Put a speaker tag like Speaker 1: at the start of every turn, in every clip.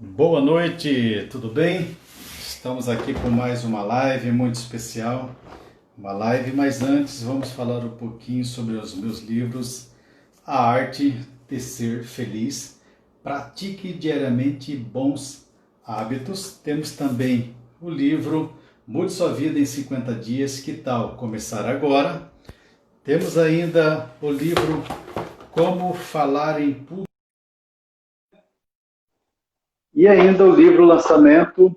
Speaker 1: Boa noite, tudo bem? Estamos aqui com mais uma live muito especial, uma live, mas antes vamos falar um pouquinho sobre os meus livros, A Arte de Ser Feliz, Pratique Diariamente Bons Hábitos. Temos também o livro Mude Sua Vida em 50 Dias, que tal começar agora? Temos ainda o livro Como Falar em Público. E ainda o livro lançamento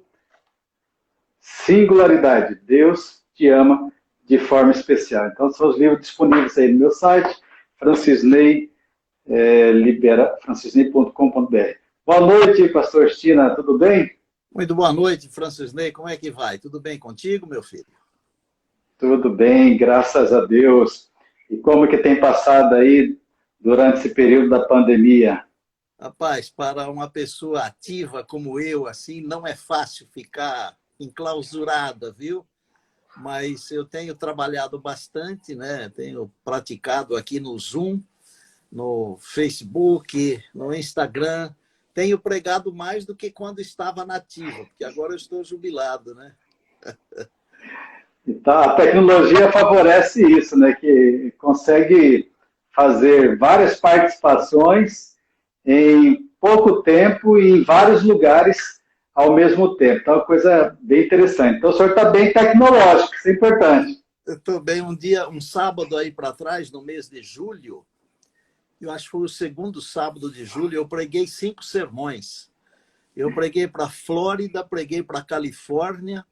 Speaker 1: Singularidade, Deus te ama de forma especial. Então são os livros disponíveis aí no meu site, francisney.com.br. Boa noite, pastor Estina, tudo bem?
Speaker 2: Muito boa noite, Francis Ney. Como é que vai? Tudo bem contigo, meu filho?
Speaker 1: Tudo bem, graças a Deus. E como que tem passado aí durante esse período da pandemia?
Speaker 2: Rapaz, para uma pessoa ativa como eu, assim, não é fácil ficar enclausurada, viu? Mas eu tenho trabalhado bastante, né? Tenho praticado aqui no Zoom, no Facebook, no Instagram. Tenho pregado mais do que quando estava nativa, porque agora eu estou jubilado, né?
Speaker 1: Então, a tecnologia favorece isso, né? Que consegue fazer várias participações em pouco tempo e em vários lugares ao mesmo tempo. Então, é uma coisa bem interessante. Então, o senhor está bem tecnológico, isso é importante.
Speaker 2: Eu estou bem. Um sábado aí para trás, no mês de julho, eu acho que foi o segundo sábado de julho, eu preguei 5 sermões. Eu preguei para a Flórida, preguei para a Califórnia,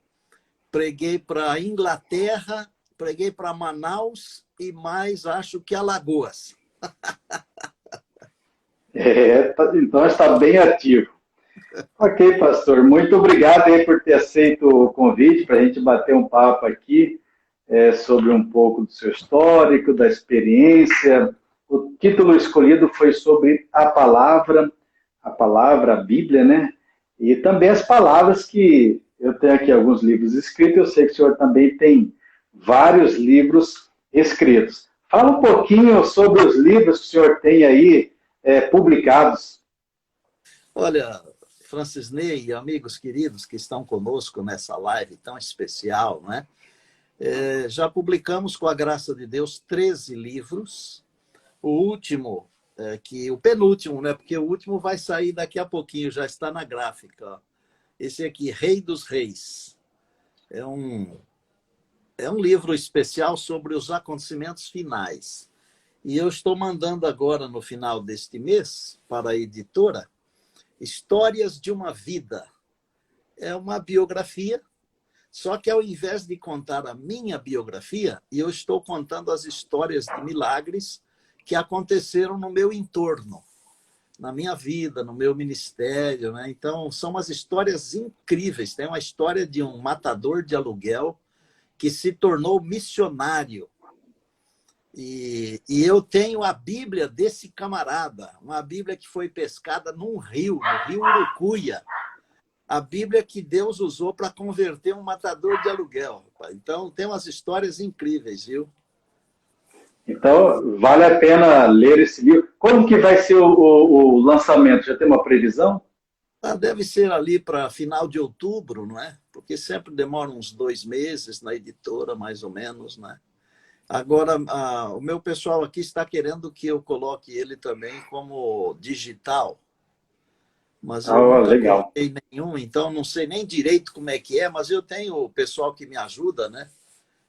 Speaker 2: preguei para a Inglaterra, preguei para Manaus e mais, acho que Alagoas.
Speaker 1: Então, está bem ativo. Ok, pastor. Muito obrigado aí por ter aceito o convite para a gente bater um papo aqui sobre um pouco do seu histórico, da experiência. O título escolhido foi sobre a palavra, a Bíblia, né? E também as palavras que eu tenho aqui alguns livros escritos, eu sei que o senhor também tem vários livros escritos. Fala um pouquinho sobre os livros que o senhor tem aí publicados.
Speaker 2: Olha, Francis Ney e amigos queridos que estão conosco nessa live tão especial, não é? Já publicamos, com a graça de Deus, 13 livros. O último, o penúltimo, né? Porque o último vai sair daqui a pouquinho, já está na gráfica. Ó. Esse aqui, Rei dos Reis. É um livro especial sobre os acontecimentos finais. E eu estou mandando agora, no final deste mês, para a editora, Histórias de uma Vida. É uma biografia, só que ao invés de contar a minha biografia, eu estou contando as histórias de milagres que aconteceram no meu entorno, na minha vida, no meu ministério, né? Então, são umas histórias incríveis. Tem uma história de um matador de aluguel que se tornou missionário. E eu tenho a Bíblia desse camarada, uma Bíblia que foi pescada no Rio Urucuia. A Bíblia que Deus usou para converter um matador de aluguel. Então, tem umas histórias incríveis, viu?
Speaker 1: Então, vale a pena ler esse livro. Como que vai ser o lançamento? Já tem uma previsão?
Speaker 2: Deve ser ali para final de outubro, não é? Porque sempre demora uns 2 meses na editora, mais ou menos, né? Agora, o meu pessoal aqui está querendo que eu coloque ele também como digital, mas eu
Speaker 1: Ah,
Speaker 2: nunca
Speaker 1: legal.
Speaker 2: coloquei nenhum, então não sei nem direito como é que é, mas eu tenho o pessoal que me ajuda, né?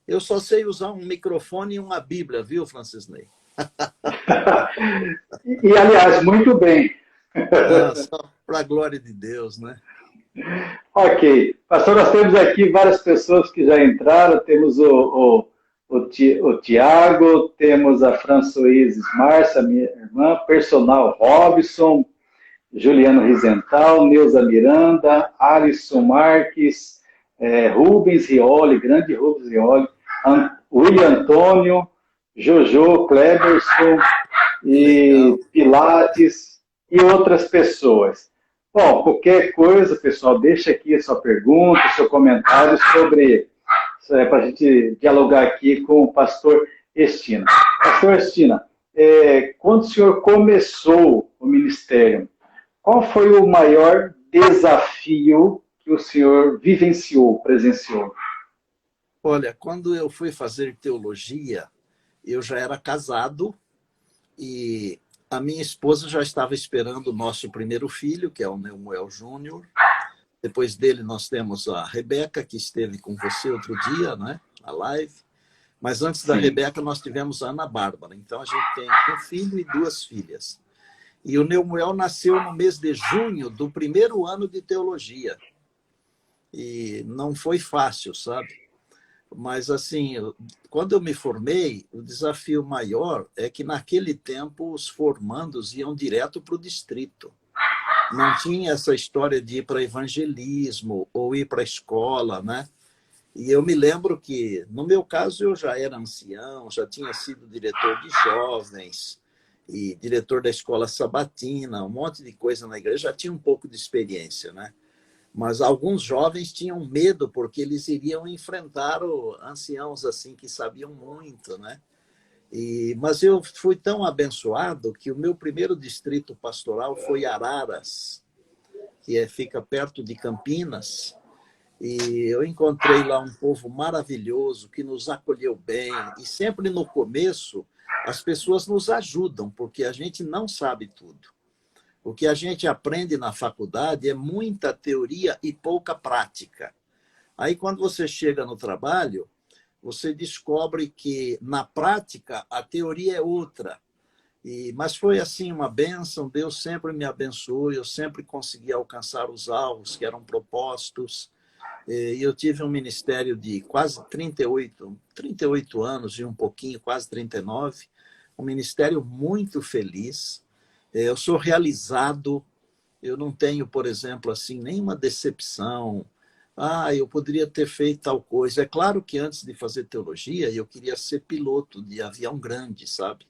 Speaker 2: Eu só sei usar um microfone e uma Bíblia, viu, Francis Ney?
Speaker 1: Aliás, muito bem.
Speaker 2: Só para a glória de Deus, né?
Speaker 1: Ok. Pastor, nós temos aqui várias pessoas que já entraram. Temos o Tiago, temos a Françoise Márcia, minha irmã, personal Robson, Juliano Rizental, Neuza Miranda, Alisson Marques, Rubens Rioli, grande Rubens Rioli, William Antônio, Jojo Kleberson
Speaker 2: Que legal.
Speaker 1: e Pilates e outras pessoas. Bom, qualquer coisa, pessoal, deixa aqui a sua pergunta, seu comentário sobre, para a gente dialogar aqui com o pastor Estina. Pastor Estina, quando o senhor começou o ministério, qual foi o maior desafio que o senhor vivenciou, presenciou?
Speaker 2: Olha, quando eu fui fazer teologia, eu já era casado e a minha esposa já estava esperando o nosso primeiro filho, que é o Neumoel Júnior. Depois dele nós temos a Rebeca, que esteve com você outro dia, né, na live. Mas antes da Rebeca nós tivemos a Ana Bárbara. Então a gente tem um filho e duas filhas. E o Neumoel nasceu no mês de junho do primeiro ano de teologia. E não foi fácil, sabe? Mas, assim, quando eu me formei, o desafio maior é que, naquele tempo, os formandos iam direto para o distrito. Não tinha essa história de ir para evangelismo ou ir para a escola, né? E eu me lembro que, no meu caso, eu já era ancião, já tinha sido diretor de jovens e diretor da escola sabatina, um monte de coisa na igreja, já tinha um pouco de experiência, né? Mas alguns jovens tinham medo porque eles iriam enfrentar anciãos assim que sabiam muito, né? Mas eu fui tão abençoado que o meu primeiro distrito pastoral foi Araras, que fica perto de Campinas, e eu encontrei lá um povo maravilhoso que nos acolheu bem, e sempre no começo as pessoas nos ajudam, porque a gente não sabe tudo. O que a gente aprende na faculdade é muita teoria e pouca prática. Aí, quando você chega no trabalho, você descobre que, na prática, a teoria é outra. Mas foi, assim, uma bênção. Deus sempre me abençoou. Eu sempre consegui alcançar os alvos que eram propostos. E eu tive um ministério de quase 38 anos e um pouquinho, quase 39. Um ministério muito feliz. Eu sou realizado, eu não tenho, por exemplo, assim, nenhuma decepção. Eu poderia ter feito tal coisa. É claro que antes de fazer teologia, eu queria ser piloto de avião grande, sabe?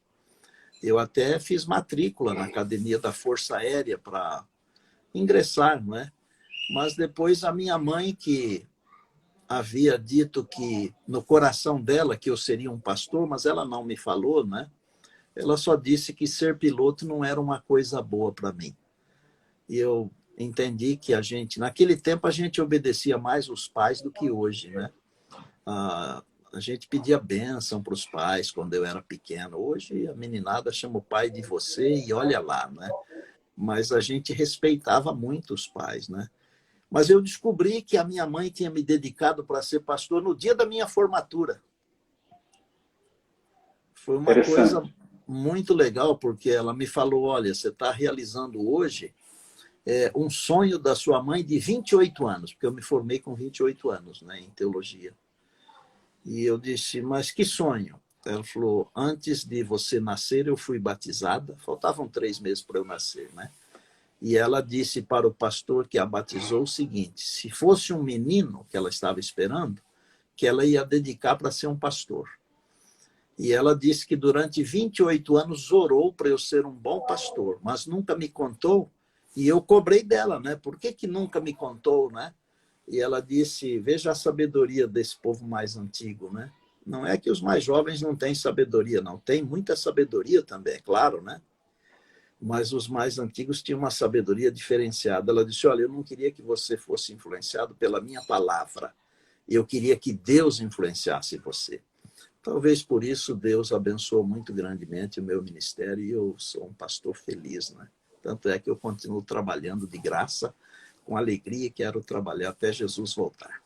Speaker 2: Eu até fiz matrícula na Academia da Força Aérea para ingressar, não é? Mas depois a minha mãe, que havia dito que no coração dela que eu seria um pastor, mas ela não me falou, né? Ela só disse que ser piloto não era uma coisa boa para mim. E eu entendi que naquele tempo, a gente obedecia mais os pais do que hoje, né? A gente pedia bênção para os pais quando eu era pequeno. Hoje, a meninada chama o pai de você e olha lá, né? Mas a gente respeitava muito os pais, né? Mas eu descobri que a minha mãe tinha me dedicado para ser pastor no dia da minha formatura. Foi uma coisa muito legal, porque ela me falou, olha, você está realizando hoje um sonho da sua mãe de 28 anos, porque eu me formei com 28 anos, né, em teologia. E eu disse, mas que sonho? Ela falou, antes de você nascer, eu fui batizada, faltavam 3 meses para eu nascer, né? E ela disse para o pastor que a batizou o seguinte, se fosse um menino que ela estava esperando, que ela ia dedicar para ser um pastor. E ela disse que durante 28 anos orou para eu ser um bom pastor, mas nunca me contou. E eu cobrei dela, né? Por que nunca me contou, né? E ela disse, veja a sabedoria desse povo mais antigo, né? Não é que os mais jovens não têm sabedoria, não. Tem muita sabedoria também, é claro, né? Mas os mais antigos tinham uma sabedoria diferenciada. Ela disse, olha, eu não queria que você fosse influenciado pela minha palavra. Eu queria que Deus influenciasse você. Talvez por isso Deus abençoou muito grandemente o meu ministério e eu sou um pastor feliz, né? Tanto é que eu continuo trabalhando de graça, com alegria, e quero trabalhar até Jesus voltar.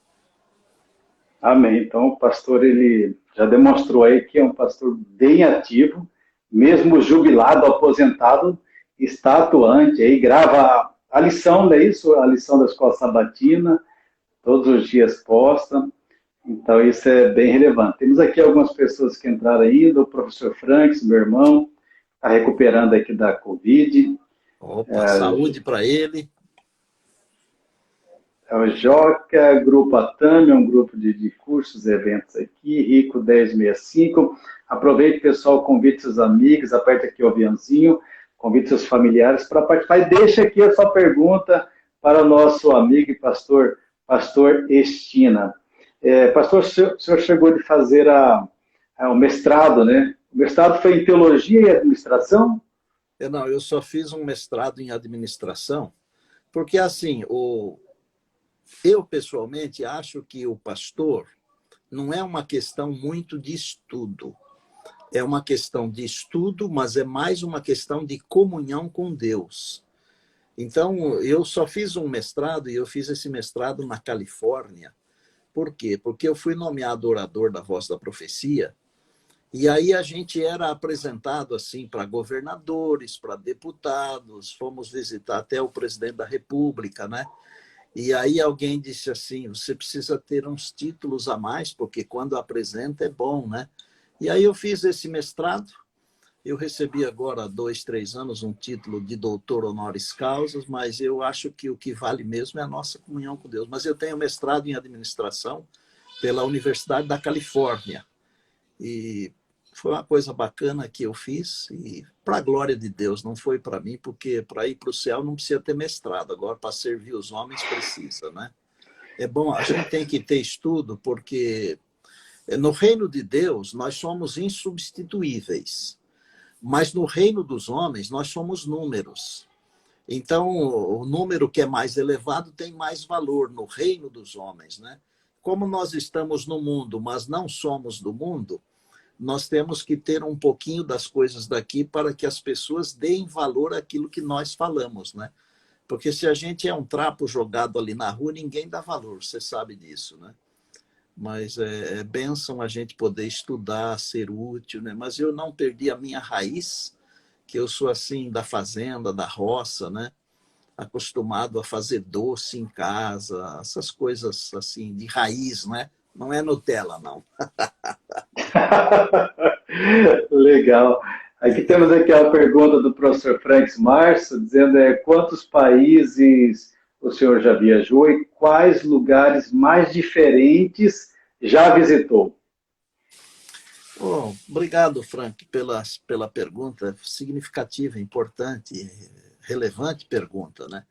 Speaker 1: Amém. Então, o pastor, ele já demonstrou aí que é um pastor bem ativo, mesmo jubilado, aposentado, está atuante, aí grava a lição, não é isso? A lição da escola sabatina, todos os dias posta. Então, isso é bem relevante. Temos aqui algumas pessoas que entraram ainda, o professor Franks, meu irmão, está recuperando aqui da Covid.
Speaker 2: Opa, saúde para ele.
Speaker 1: É o Joca, Grupo Atami, um grupo de cursos e eventos aqui, Rico 1065. Aproveite, pessoal, convide seus amigos, aperte aqui o aviãozinho, convide seus familiares para participar e deixe aqui a sua pergunta para o nosso amigo e pastor Estina. Pastor, o senhor chegou de fazer o mestrado, né? O mestrado foi em Teologia e Administração?
Speaker 2: Não, eu só fiz um mestrado em Administração, Porque, assim, eu pessoalmente acho que o pastor não é uma questão muito de estudo. É uma questão de estudo, mas é mais uma questão de comunhão com Deus. Então, eu só fiz um mestrado, e eu fiz esse mestrado na Califórnia. Por quê? Porque eu fui nomeado orador da Voz da Profecia, e aí a gente era apresentado assim para governadores, para deputados, fomos visitar até o presidente da República, né? E aí alguém disse assim, você precisa ter uns títulos a mais, porque quando apresenta é bom, né? E aí eu fiz esse mestrado, eu recebi agora há 2, 3 anos um título de doutor honoris causa, mas eu acho que o que vale mesmo é a nossa comunhão com Deus. Mas eu tenho mestrado em administração pela Universidade da Califórnia. E foi uma coisa bacana que eu fiz, e para a glória de Deus, não foi para mim, porque para ir para o céu não precisa ter mestrado, agora para servir os homens precisa, né? É bom, a gente tem que ter estudo, porque no reino de Deus nós somos insubstituíveis, mas no reino dos homens nós somos números. Então, o número que é mais elevado tem mais valor no reino dos homens, né? Como nós estamos no mundo, mas não somos do mundo, nós temos que ter um pouquinho das coisas daqui para que as pessoas deem valor àquilo que nós falamos, né? Porque se a gente é um trapo jogado ali na rua, ninguém dá valor, você sabe disso, né? Mas é bênção a gente poder estudar, ser útil, né? Mas eu não perdi a minha raiz, que eu sou assim da fazenda, da roça, né? Acostumado a fazer doce em casa, essas coisas assim de raiz, né? Não é Nutella, não.
Speaker 1: Legal. Aqui temos aqui a pergunta do professor Franks Março, dizendo quantos países o senhor já viajou e quais lugares mais diferentes já visitou?
Speaker 2: Bom, obrigado, Frank, pela pergunta significativa, importante, relevante pergunta, né?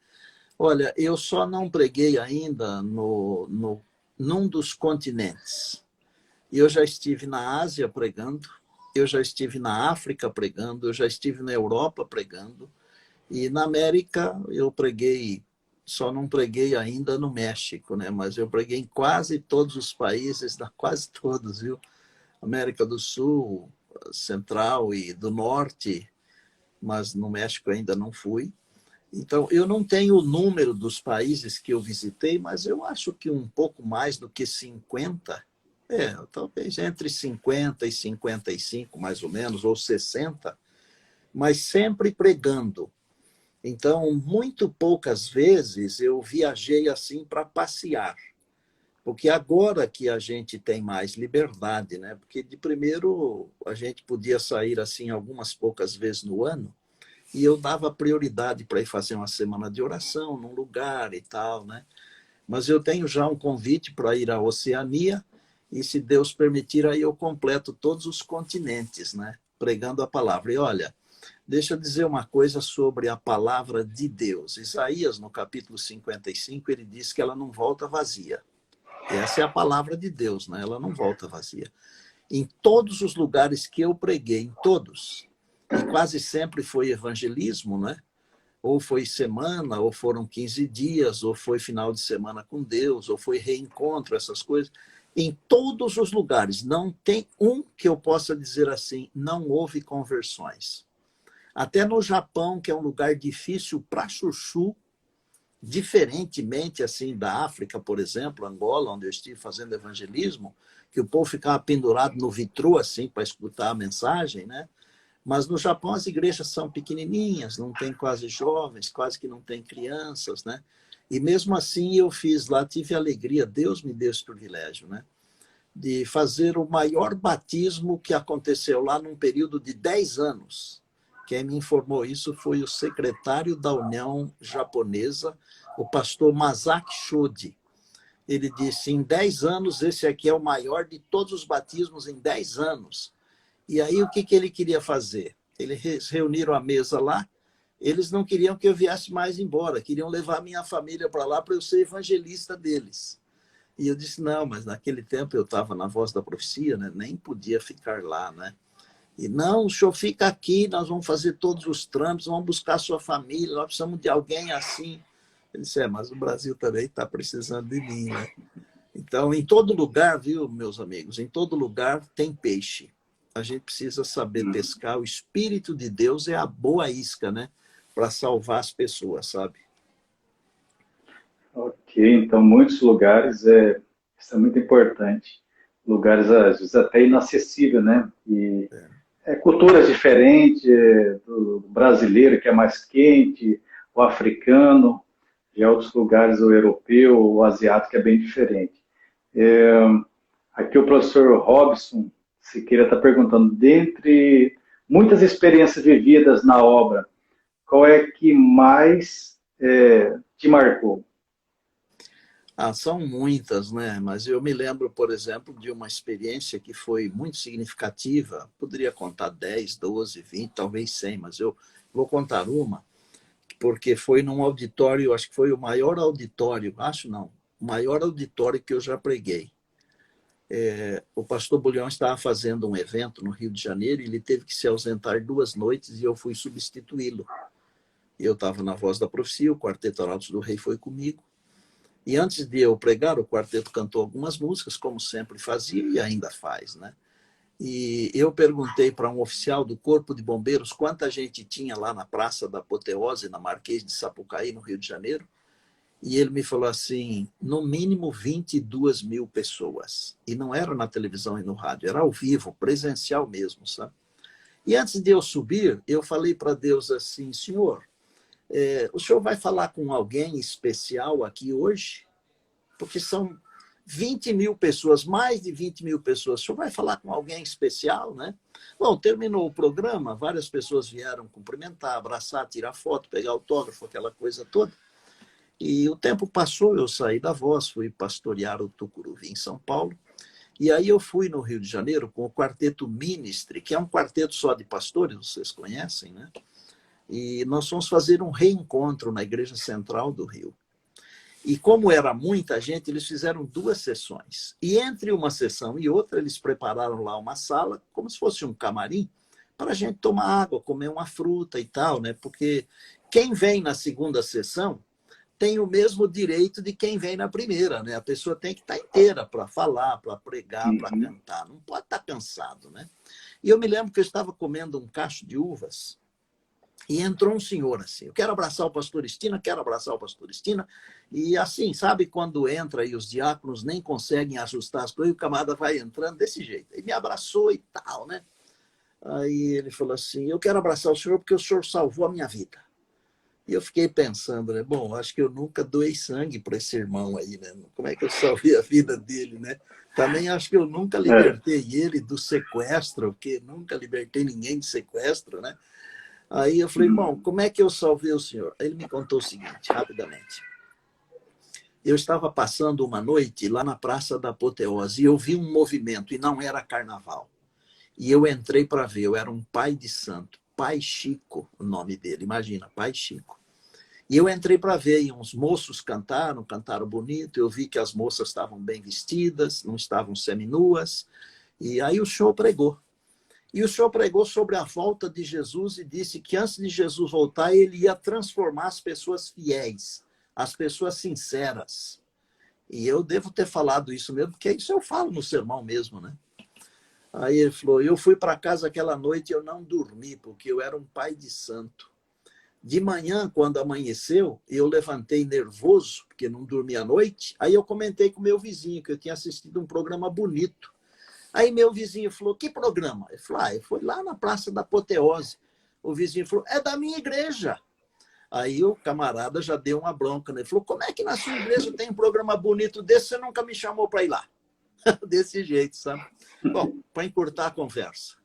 Speaker 2: Olha, eu só não preguei ainda num dos continentes. Eu já estive na Ásia pregando, eu já estive na África pregando, eu já estive na Europa pregando, e na América eu preguei, só não preguei ainda no México, né? Mas eu preguei em quase todos os países, quase todos, viu? América do Sul, Central e do Norte, mas no México ainda não fui. Então, eu não tenho o número dos países que eu visitei, mas eu acho que um pouco mais do que 50, talvez entre 50 e 55, mais ou menos, ou 60, mas sempre pregando. Então, muito poucas vezes eu viajei assim para passear. Porque agora que a gente tem mais liberdade, né? Porque de primeiro a gente podia sair assim algumas poucas vezes no ano, e eu dava prioridade para ir fazer uma semana de oração num lugar e tal, né? Mas eu tenho já um convite para ir à Oceania, e se Deus permitir, aí eu completo todos os continentes, né? Pregando a palavra. E olha, deixa eu dizer uma coisa sobre a palavra de Deus. Isaías, no capítulo 55, ele diz que ela não volta vazia. Essa é a palavra de Deus, né? Ela não volta vazia. Em todos os lugares que eu preguei, em todos, e quase sempre foi evangelismo, né? Ou foi semana, ou foram 15 dias, ou foi final de semana com Deus, ou foi reencontro, essas coisas. Em todos os lugares, não tem um que eu possa dizer assim, não houve conversões. Até no Japão, que é um lugar difícil para chuchu, diferentemente assim da África, por exemplo, Angola, onde eu estive fazendo evangelismo, que o povo ficava pendurado no vitrô assim para escutar a mensagem, né? Mas no Japão as igrejas são pequenininhas, não tem quase jovens, quase que não tem crianças, né? E mesmo assim eu fiz lá, tive a alegria, Deus me deu esse privilégio, né? De fazer o maior batismo que aconteceu lá num período de 10 anos. Quem me informou isso foi o secretário da União Japonesa, o pastor Masaki Shodi. Ele disse, em 10 anos, esse aqui é o maior de todos os batismos em 10 anos. E aí, o que ele queria fazer? Eles reuniram a mesa lá, eles não queriam que eu viesse mais embora, queriam levar minha família para lá para eu ser evangelista deles. E eu disse, não, mas naquele tempo eu estava na Voz da Profecia, né? Nem podia ficar lá, né? E não, o senhor fica aqui, nós vamos fazer todos os trâmites, vamos buscar sua família, nós precisamos de alguém assim. Ele disse, mas o Brasil também está precisando de mim, né? Então, em todo lugar, viu, meus amigos, em todo lugar tem peixe. A gente precisa saber pescar. O Espírito de Deus é a boa isca, né? Para salvar as pessoas, sabe?
Speaker 1: Ok, então muitos lugares, isso é muito importante. Lugares, às vezes, até inacessível, né? E culturas diferentes, do brasileiro que é mais quente, o africano, já outros lugares, o europeu, o asiático é bem diferente. É, aqui o professor Robson Siqueira está perguntando, dentre muitas experiências vividas na obra, qual é que mais te marcou?
Speaker 2: São muitas, né? Mas eu me lembro, por exemplo, de uma experiência que foi muito significativa. Poderia contar 10, 12, 20, talvez 100, mas eu vou contar uma, porque foi num auditório, acho que foi o maior auditório, acho não, o maior auditório que eu já preguei. O pastor Bulhão estava fazendo um evento no Rio de Janeiro e ele teve que se ausentar 2 noites e eu fui substituí-lo. Eu estava na Voz da Profecia, o Quarteto Arautos do Rei foi comigo. E antes de eu pregar, o quarteto cantou algumas músicas, como sempre fazia e ainda faz, né? E eu perguntei para um oficial do Corpo de Bombeiros quanta gente tinha lá na Praça da Apoteose, na Marquês de Sapucaí, no Rio de Janeiro. E ele me falou assim, no mínimo 22 mil pessoas. E não era na televisão e no rádio, era ao vivo, presencial mesmo, sabe? E antes de eu subir, eu falei para Deus assim, Senhor, o senhor vai falar com alguém especial aqui hoje? Porque são 20 mil pessoas, mais de 20 mil pessoas. O senhor vai falar com alguém especial, né? Bom, terminou o programa, várias pessoas vieram cumprimentar, abraçar, tirar foto, pegar autógrafo, aquela coisa toda. E o tempo passou, eu saí da Voz, fui pastorear o Tucuruvi em São Paulo. E aí eu fui no Rio de Janeiro com o Quarteto Ministry, que é um quarteto só de pastores, vocês conhecem, né? E nós fomos fazer um reencontro na Igreja Central do Rio. E como era muita gente, eles fizeram 2 sessões. E entre uma sessão e outra, eles prepararam lá uma sala, como se fosse um camarim, para a gente tomar água, comer uma fruta e tal, né? Porque quem vem na segunda sessão tem o mesmo direito de quem vem na primeira, né? A pessoa tem que estar inteira para falar, para pregar, para cantar. Não pode estar cansado, né? E eu me lembro que eu estava comendo um cacho de uvas e entrou um senhor assim, eu quero abraçar o pastor Estina, quero abraçar o pastor Estina. E assim, sabe quando entra e os diáconos nem conseguem ajustar as coisas, o camarada vai entrando desse jeito. Ele me abraçou e tal, né? Aí ele falou assim, eu quero abraçar o senhor porque o senhor salvou a minha vida. E eu fiquei pensando, né? Bom, acho que eu nunca doei sangue para esse irmão aí, né? Como é que eu salvei a vida dele, né? Também acho que eu nunca libertei ele do sequestro, porque nunca libertei ninguém de sequestro, né? Aí eu falei, irmão, como é que eu salvei o senhor? Ele me contou o seguinte, rapidamente. Eu estava passando uma noite lá na Praça da Apoteose e eu vi um movimento, e não era carnaval. E eu entrei para ver, eu era um pai de santo, Pai Chico, o nome dele, imagina, Pai Chico. E eu entrei para ver, e uns moços cantaram bonito, eu vi que as moças estavam bem vestidas, não estavam seminuas, e aí o senhor pregou. E o senhor pregou sobre a volta de Jesus e disse que antes de Jesus voltar, ele ia transformar as pessoas fiéis, as pessoas sinceras. E eu devo ter falado isso mesmo, porque isso eu falo no sermão mesmo, né? Aí ele falou, eu fui para casa aquela noite e eu não dormi, porque eu era um pai de santo. De manhã, quando amanheceu, eu levantei nervoso, porque não dormi à noite. Aí eu comentei com meu vizinho, que eu tinha assistido um programa bonito. Aí meu vizinho falou, que programa? Ele falou, eu fui lá na Praça da Apoteose. O vizinho falou, é da minha igreja. Aí o camarada já deu uma bronca, né? Ele falou, como é que na sua igreja tem um programa bonito desse, você nunca me chamou para ir lá? Desse jeito, sabe? Bom, para encurtar a conversa,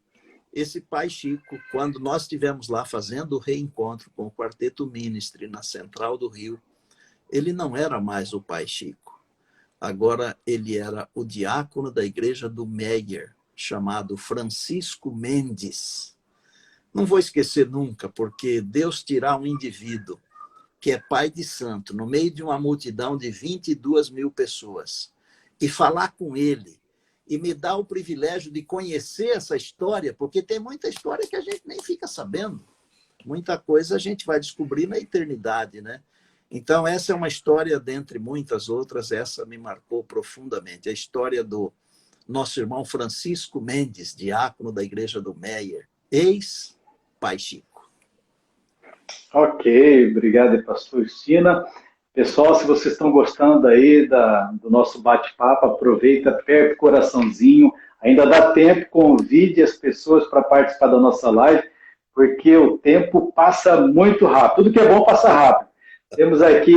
Speaker 2: esse pai Chico, quando nós estivemos lá fazendo o reencontro com o Quarteto Ministry na Central do Rio, ele não era mais o pai Chico. Agora ele era o diácono da igreja do Meyer, chamado Francisco Mendes. Não vou esquecer nunca, porque Deus tirar um indivíduo que é pai de santo, no meio de uma multidão de 22 mil pessoas, e falar com ele, e me dar o privilégio de conhecer essa história, porque tem muita história que a gente nem fica sabendo. Muita coisa a gente vai descobrir na eternidade, né? Então, essa é uma história, dentre muitas outras, essa me marcou profundamente. A história do nosso irmão Francisco Mendes, diácono da Igreja do Meier, ex-Pai Chico.
Speaker 1: Ok, obrigado, pastor Cristina. Pessoal, se vocês estão gostando aí do nosso bate-papo, aproveita, aperta o coraçãozinho. Ainda dá tempo, convide as pessoas para participar da nossa live, porque o tempo passa muito rápido. Tudo que é bom passa rápido. Temos aqui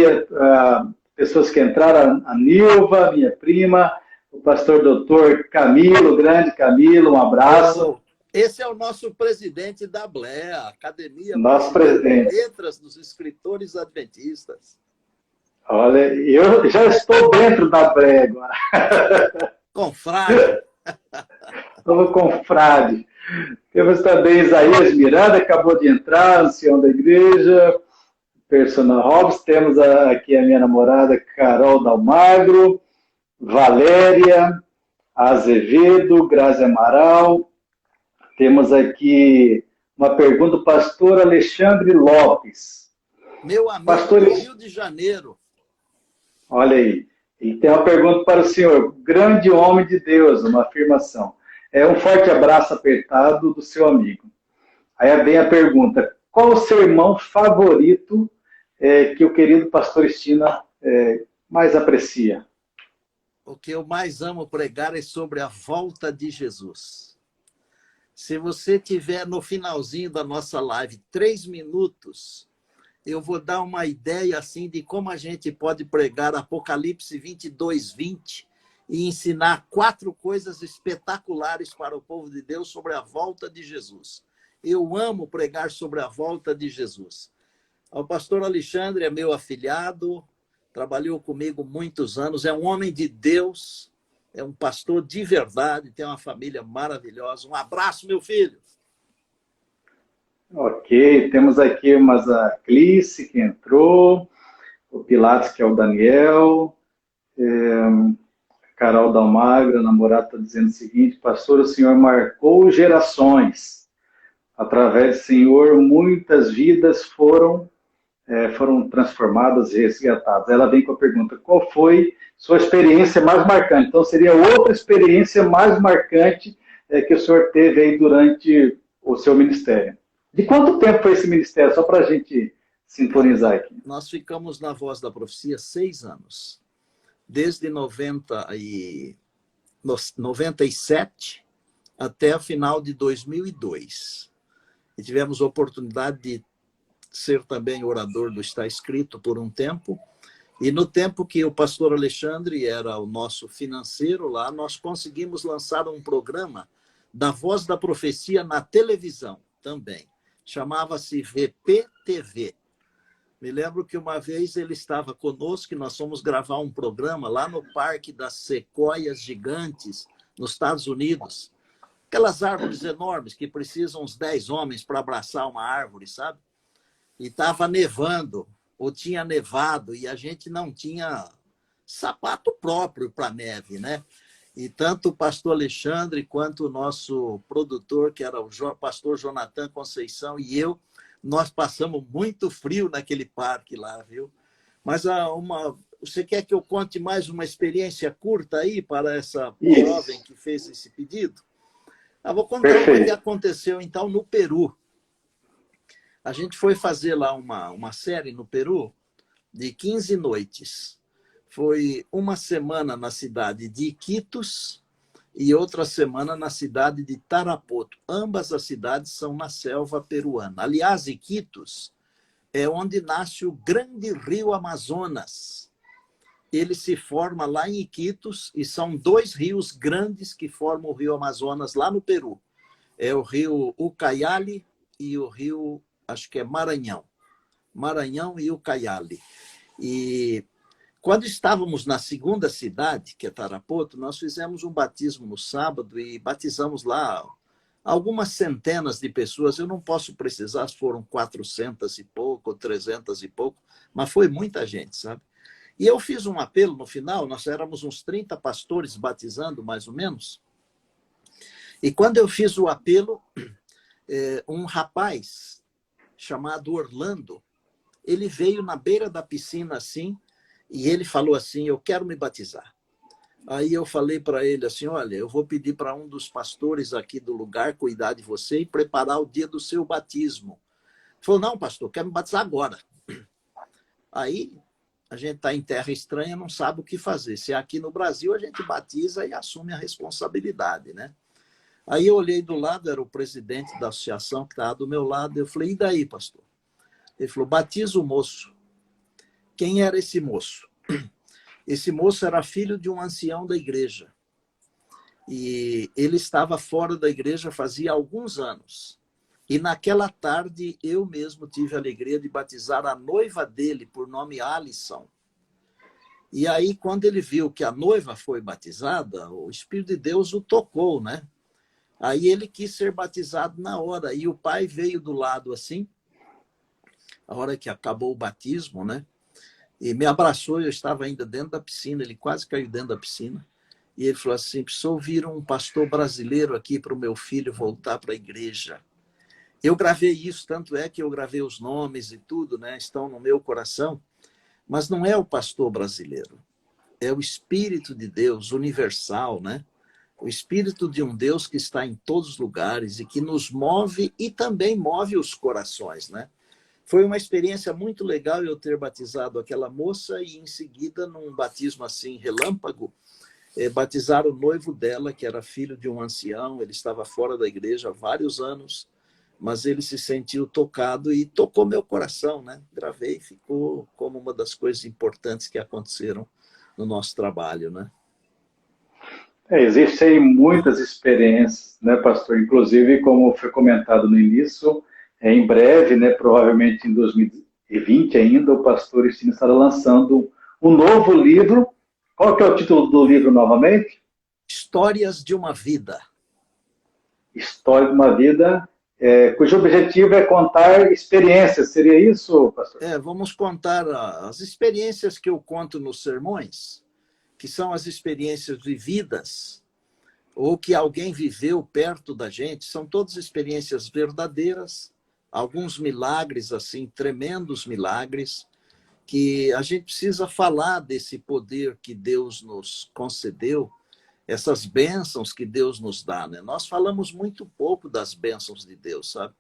Speaker 1: pessoas que entraram, a Nilva, minha prima, o pastor doutor Camilo, grande Camilo, um abraço.
Speaker 2: Esse é o nosso presidente da ABLEA, Academia
Speaker 1: Nosso
Speaker 2: Brasileira
Speaker 1: presidente.
Speaker 2: de Letras dos Escritores Adventistas.
Speaker 1: Olha, eu já estou dentro da ABLEA agora.
Speaker 2: Confrade.
Speaker 1: Estou confrade. Temos também Isaías Miranda, acabou de entrar, ancião da igreja, Personal Hobbs. Temos aqui a minha namorada, Carol Dalmagro, Valéria Azevedo, Grazi Amaral. Temos aqui uma pergunta do pastor Alexandre Lopes.
Speaker 2: Meu amigo do Rio de Janeiro.
Speaker 1: Olha aí. E tem uma pergunta para o senhor. Grande homem de Deus, uma afirmação. Um forte abraço apertado do seu amigo. Aí vem a pergunta. Qual o seu irmão favorito que o querido pastor Cristina mais aprecia?
Speaker 2: O que eu mais amo pregar é sobre a volta de Jesus. Se você tiver no finalzinho da nossa live 3 minutos, eu vou dar uma ideia assim de como a gente pode pregar Apocalipse 22:20 e ensinar 4 coisas espetaculares para o povo de Deus sobre a volta de Jesus. Eu amo pregar sobre a volta de Jesus. O pastor Alexandre é meu afilhado, trabalhou comigo muitos anos, é um homem de Deus, é um pastor de verdade, tem uma família maravilhosa. Um abraço, meu filho.
Speaker 1: Ok, temos aqui a Clice, que entrou, o Pilates, que é o Daniel, Carol Dalmagro, a namorada, está dizendo o seguinte: pastor, o senhor marcou gerações. Através do senhor, muitas vidas foram transformadas e resgatadas. Ela vem com a pergunta: qual foi sua experiência mais marcante? Então, seria outra experiência mais marcante que o senhor teve aí durante o seu ministério. De quanto tempo foi esse ministério? Só para a gente sintonizar aqui.
Speaker 2: Nós ficamos na Voz da Profecia 6 anos. Desde 97 até o final de 2002. E tivemos a oportunidade de ser também orador do Está Escrito por um tempo. E no tempo que o pastor Alexandre era o nosso financeiro lá, nós conseguimos lançar um programa da Voz da Profecia na televisão também. Chamava-se VPTV. Me lembro que uma vez ele estava conosco e nós fomos gravar um programa lá no Parque das Sequoias Gigantes, nos Estados Unidos. Aquelas árvores enormes que precisam uns 10 homens para abraçar uma árvore, sabe? E estava nevando, ou tinha nevado, e a gente não tinha sapato próprio para neve, né? E tanto o pastor Alexandre quanto o nosso produtor, que era o pastor Jonathan Conceição, e eu, nós passamos muito frio naquele parque lá, viu? Mas você quer que eu conte mais uma experiência curta aí para essa jovem que fez esse pedido? Eu vou contar o que aconteceu, então, no Peru. A gente foi fazer lá uma série no Peru de 15 noites. Foi uma semana na cidade de Iquitos e outra semana na cidade de Tarapoto. Ambas as cidades são na selva peruana. Aliás, Iquitos é onde nasce o grande rio Amazonas. Ele se forma lá em Iquitos e são 2 rios grandes que formam o rio Amazonas lá no Peru. É o rio Ucayali e o rio, acho que é Maranhão. Maranhão e Ucayali. E quando estávamos na segunda cidade, que é Tarapoto, nós fizemos um batismo no sábado e batizamos lá algumas centenas de pessoas. Eu não posso precisar se foram 400 e pouco, ou 300 e pouco, mas foi muita gente, sabe? E eu fiz um apelo no final, nós éramos uns 30 pastores batizando, mais ou menos. E quando eu fiz o apelo, um rapaz chamado Orlando, ele veio na beira da piscina assim, e ele falou assim, eu quero me batizar. Aí eu falei para ele assim, olha, eu vou pedir para um dos pastores aqui do lugar cuidar de você e preparar o dia do seu batismo. Ele falou, não, pastor, quero me batizar agora. Aí a gente está em terra estranha, não sabe o que fazer. Se é aqui no Brasil, a gente batiza e assume a responsabilidade, né? Aí eu olhei do lado, era o presidente da associação que estava do meu lado, eu falei, e daí, pastor? Ele falou, batiza o moço. Quem era esse moço? Esse moço era filho de um ancião da igreja. E ele estava fora da igreja fazia alguns anos. E naquela tarde, eu mesmo tive a alegria de batizar a noiva dele, por nome Alisson. E aí, quando ele viu que a noiva foi batizada, o Espírito de Deus o tocou, né? Aí ele quis ser batizado na hora. E o pai veio do lado assim, a hora que acabou o batismo, né? E me abraçou, eu estava ainda dentro da piscina, ele quase caiu dentro da piscina. E ele falou assim, preciso ouvir um pastor brasileiro aqui para o meu filho voltar para a igreja. Eu gravei isso, tanto é que eu gravei os nomes e tudo, né? Estão no meu coração. Mas não é o pastor brasileiro, é o Espírito de Deus universal, né? O Espírito de um Deus que está em todos os lugares e que nos move e também move os corações, né? Foi uma experiência muito legal eu ter batizado aquela moça e, em seguida, num batismo assim, relâmpago, batizar o noivo dela, que era filho de um ancião. Ele estava fora da igreja há vários anos, mas ele se sentiu tocado e tocou meu coração, né? Gravei, ficou como uma das coisas importantes que aconteceram no nosso trabalho, né?
Speaker 1: Existem muitas experiências, né, pastor? Inclusive, como foi comentado no início, em breve, né, provavelmente em 2020 ainda, o pastor Estino estará lançando um novo livro. Qual que é o título do livro novamente?
Speaker 2: Histórias de uma Vida.
Speaker 1: História de uma Vida, cujo objetivo é contar experiências. Seria isso, pastor?
Speaker 2: Vamos contar as experiências que eu conto nos sermões, que são as experiências vividas, ou que alguém viveu perto da gente. São todas experiências verdadeiras, alguns milagres, assim, tremendos milagres, que a gente precisa falar desse poder que Deus nos concedeu, essas bênçãos que Deus nos dá, né? Nós falamos muito pouco das bênçãos de Deus, sabe?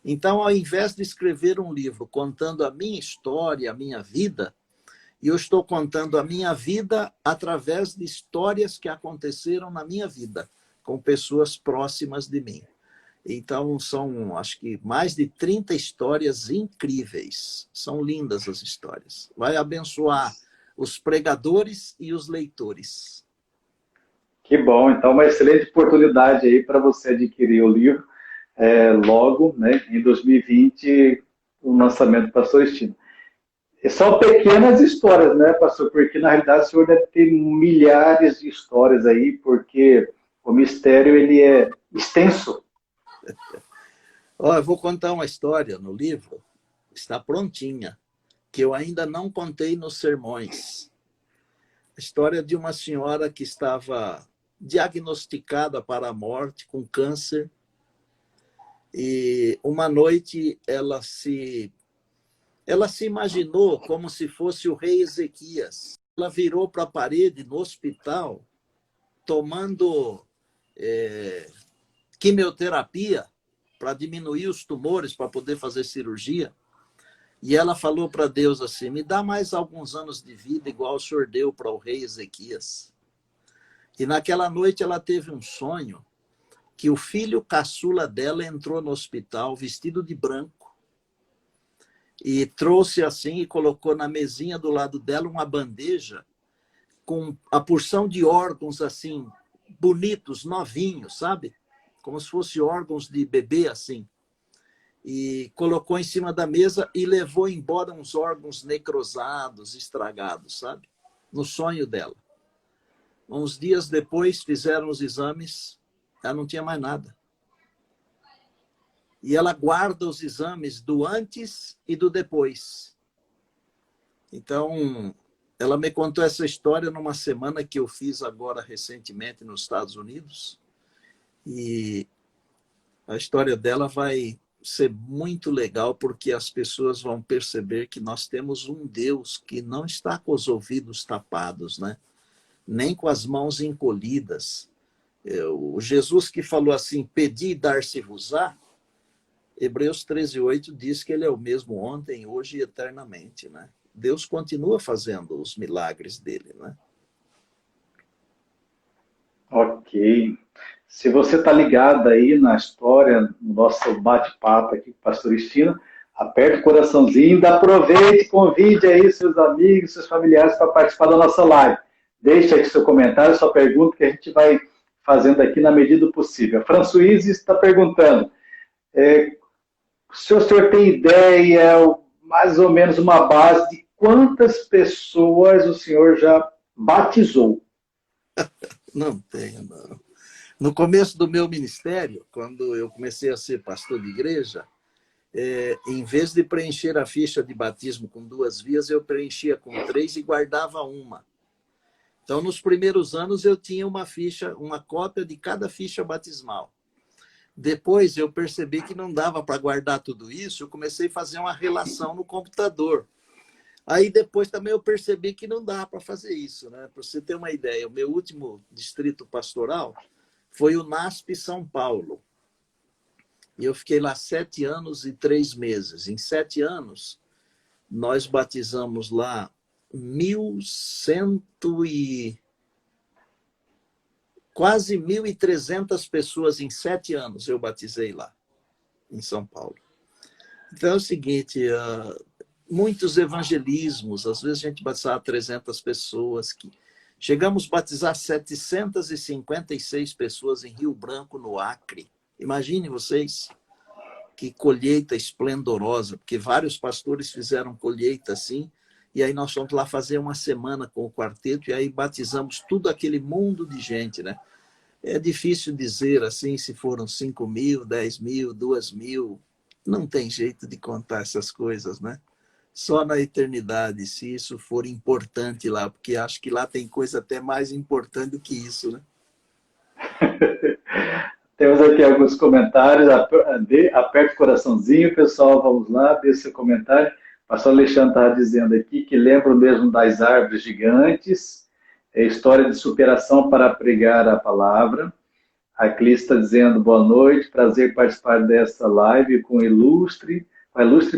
Speaker 2: Então, ao invés de escrever um livro contando a minha história, a minha vida, eu estou contando a minha vida através de histórias que aconteceram na minha vida, com pessoas próximas de mim. Então, são, acho que, mais de 30 histórias incríveis. São lindas as histórias. Vai abençoar os pregadores e os leitores.
Speaker 1: Que bom. Então, uma excelente oportunidade aí para você adquirir o livro logo, né, em 2020, o lançamento do pastor Estino. E são pequenas histórias, né, pastor? Porque, na realidade, o senhor deve ter milhares de histórias aí, porque o mistério, ele é extenso.
Speaker 2: Eu vou contar uma história no livro, está prontinha, que eu ainda não contei nos sermões. A história de uma senhora que estava diagnosticada para a morte com câncer, e uma noite ela se imaginou como se fosse o rei Ezequias. Ela virou para a parede no hospital, tomando quimioterapia para diminuir os tumores, para poder fazer cirurgia. E ela falou para Deus assim, me dá mais alguns anos de vida, igual o senhor deu para o rei Ezequias. E naquela noite ela teve um sonho que o filho caçula dela entrou no hospital vestido de branco e trouxe assim e colocou na mesinha do lado dela uma bandeja com a porção de órgãos assim, bonitos, novinhos, sabe? Como se fossem órgãos de bebê assim. E colocou em cima da mesa e levou embora uns órgãos necrosados, estragados, sabe? No sonho dela. Uns dias depois fizeram os exames, ela não tinha mais nada. E ela guarda os exames do antes e do depois. Então, ela me contou essa história numa semana que eu fiz agora recentemente nos Estados Unidos. E a história dela vai ser muito legal, porque as pessoas vão perceber que nós temos um Deus que não está com os ouvidos tapados, né? Nem com as mãos encolhidas. O Jesus que falou assim, pedi e dar-se-vos-á, Hebreus 13:8 diz que ele é o mesmo ontem, hoje e eternamente, né? Deus continua fazendo os milagres dele, né?
Speaker 1: Ok. Se você está ligado aí na história, no nosso bate-papo aqui com o pastor Estino, aperte o coraçãozinho, ainda aproveite, convide aí seus amigos, seus familiares para participar da nossa live. Deixe aqui seu comentário, sua pergunta, que a gente vai fazendo aqui na medida do possível. A Fran Suíze está perguntando, se o senhor tem ideia, mais ou menos uma base de quantas pessoas o senhor já batizou?
Speaker 2: Não tenho, não. No começo do meu ministério, quando eu comecei a ser pastor de igreja, em vez de preencher a ficha de batismo com 2 vias, eu preenchia com 3 e guardava uma. Então, nos primeiros anos, eu tinha uma cópia de cada ficha batismal. Depois, eu percebi que não dava para guardar tudo isso, eu comecei a fazer uma relação no computador. Aí, depois, também eu percebi que não dá para fazer isso, né? Para você ter uma ideia, o meu último distrito pastoral foi o NASP São Paulo. E eu fiquei lá 7 anos e 3 meses. Em 7 anos, nós batizamos lá 1.100 e... quase 1.300 pessoas em 7 anos eu batizei lá, em São Paulo. Então é o seguinte, muitos evangelismos, às vezes a gente batizava 300 pessoas, chegamos a batizar 756 pessoas em Rio Branco, no Acre. Imaginem vocês, que colheita esplendorosa, porque vários pastores fizeram colheita assim, e aí nós fomos lá fazer uma semana com o quarteto, e aí batizamos tudo aquele mundo de gente, né? É difícil dizer assim se foram 5.000, 10.000, 2.000. Não tem jeito de contar essas coisas, né? Só na eternidade, se isso for importante lá, porque acho que lá tem coisa até mais importante do que isso, né?
Speaker 1: Temos aqui alguns comentários. Aperte o coraçãozinho, pessoal. Vamos lá, deixe seu comentário. O pastor Alexandre estava dizendo aqui que lembra mesmo das árvores gigantes, história de superação para pregar a palavra. A Clis está dizendo boa noite, prazer participar desta live com a ilustre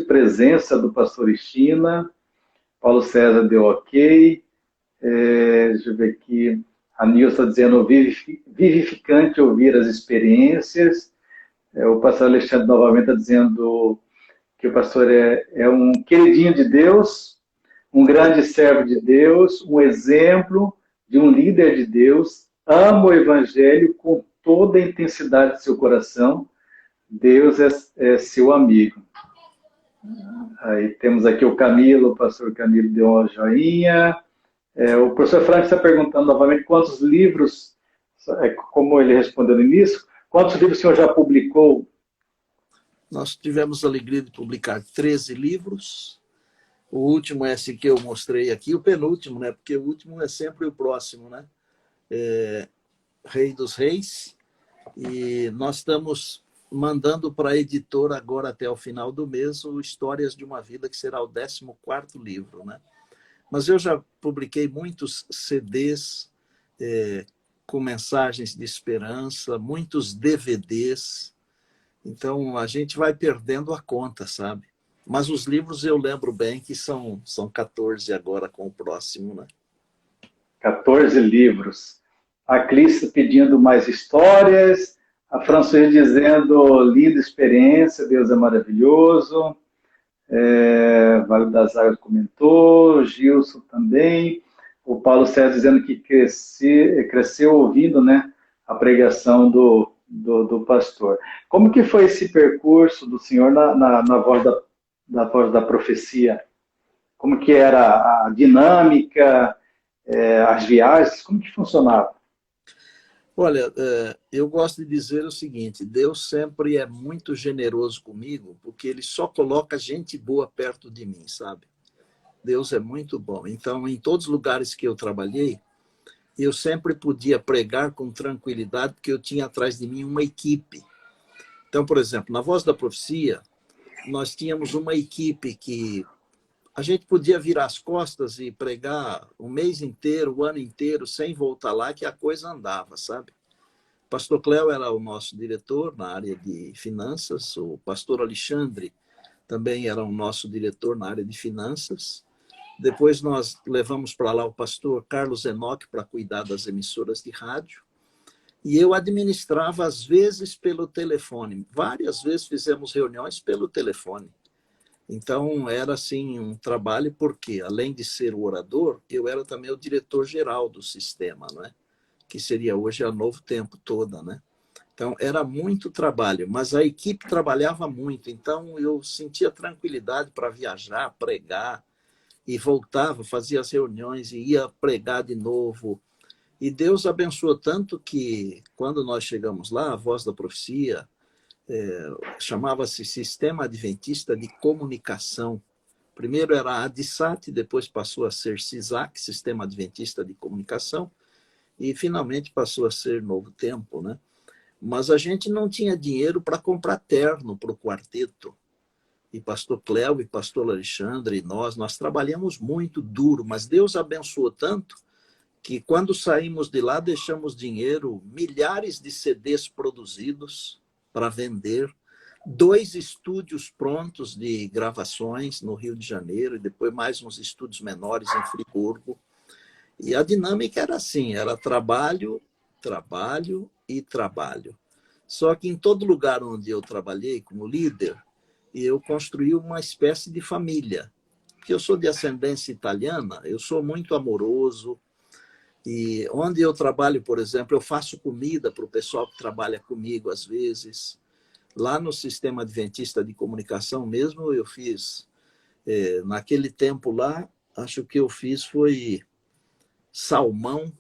Speaker 1: presença do pastor Estina. Paulo César deu ok. Deixa eu ver aqui. A Nilson está dizendo vivificante ouvir as experiências. O pastor Alexandre novamente está dizendo que o pastor é um queridinho de Deus, um grande servo de Deus, um exemplo de um líder de Deus, ama o evangelho com toda a intensidade do seu coração. Deus é seu amigo. Aí temos aqui o Camilo, o pastor Camilo deu uma joinha. O professor Frank está perguntando novamente quantos livros, como ele respondeu no início, quantos livros o senhor já publicou?
Speaker 2: Nós tivemos a alegria de publicar 13 livros. O último é esse que eu mostrei aqui, o penúltimo, né? Porque o último é sempre o próximo, né? Rei dos Reis. E nós estamos mandando para a editora agora até o final do mês o Histórias de uma Vida, que será o 14º livro, né? Mas eu já publiquei muitos CDs com mensagens de esperança, muitos DVDs. Então, a gente vai perdendo a conta, sabe? Mas os livros eu lembro bem que são 14 agora com o próximo, né?
Speaker 1: 14 livros. A Clícia pedindo mais histórias, a Francês dizendo linda experiência, Deus é maravilhoso. Vale das Águas comentou, Gilson também. O Paulo César dizendo que cresceu ouvindo, né, a pregação do pastor. Como que foi esse percurso do senhor na voz da profecia? Como que era a dinâmica, as viagens, como que funcionava?
Speaker 2: Olha, eu gosto de dizer o seguinte, Deus sempre é muito generoso comigo, porque ele só coloca gente boa perto de mim, sabe? Deus é muito bom. Então, em todos os lugares que eu trabalhei, eu sempre podia pregar com tranquilidade, porque eu tinha atrás de mim uma equipe. Então, por exemplo, na Voz da Profecia, nós tínhamos uma equipe que a gente podia virar as costas e pregar o mês inteiro, o ano inteiro, sem voltar lá, que a coisa andava, sabe? O pastor Cléo era o nosso diretor na área de finanças, o pastor Alexandre também era o nosso diretor na área de finanças. Depois nós levamos para lá o pastor Carlos Enoque para cuidar das emissoras de rádio. E eu administrava, às vezes, pelo telefone. Várias vezes fizemos reuniões pelo telefone. Então, era assim um trabalho, porque, além de ser o orador, eu era também o diretor-geral do sistema, né? Que seria hoje a Novo Tempo toda, né? Então, era muito trabalho, mas a equipe trabalhava muito. Então, eu sentia tranquilidade para viajar, pregar, e voltava, fazia as reuniões e ia pregar de novo. E Deus abençoou tanto que, quando nós chegamos lá, a Voz da Profecia, chamava-se Sistema Adventista de Comunicação. Primeiro era a ADSAT, depois passou a ser SISAC, Sistema Adventista de Comunicação, e finalmente passou a ser Novo Tempo, né? Mas a gente não tinha dinheiro para comprar terno para o quarteto. E pastor Cléo e pastor Alexandre e nós trabalhamos muito duro, mas Deus abençoou tanto que quando saímos de lá deixamos dinheiro, milhares de CDs produzidos para vender, 2 estúdios prontos de gravações no Rio de Janeiro e depois mais uns estúdios menores em Friburgo. E a dinâmica era assim, era trabalho, trabalho e trabalho. Só que em todo lugar onde eu trabalhei como líder, eu construí uma espécie de família. Porque eu sou de ascendência italiana, eu sou muito amoroso. E onde eu trabalho, por exemplo, eu faço comida para o pessoal que trabalha comigo às vezes. Lá no Sistema Adventista de Comunicação mesmo, eu fiz, naquele tempo lá, acho que eu fiz foi salmão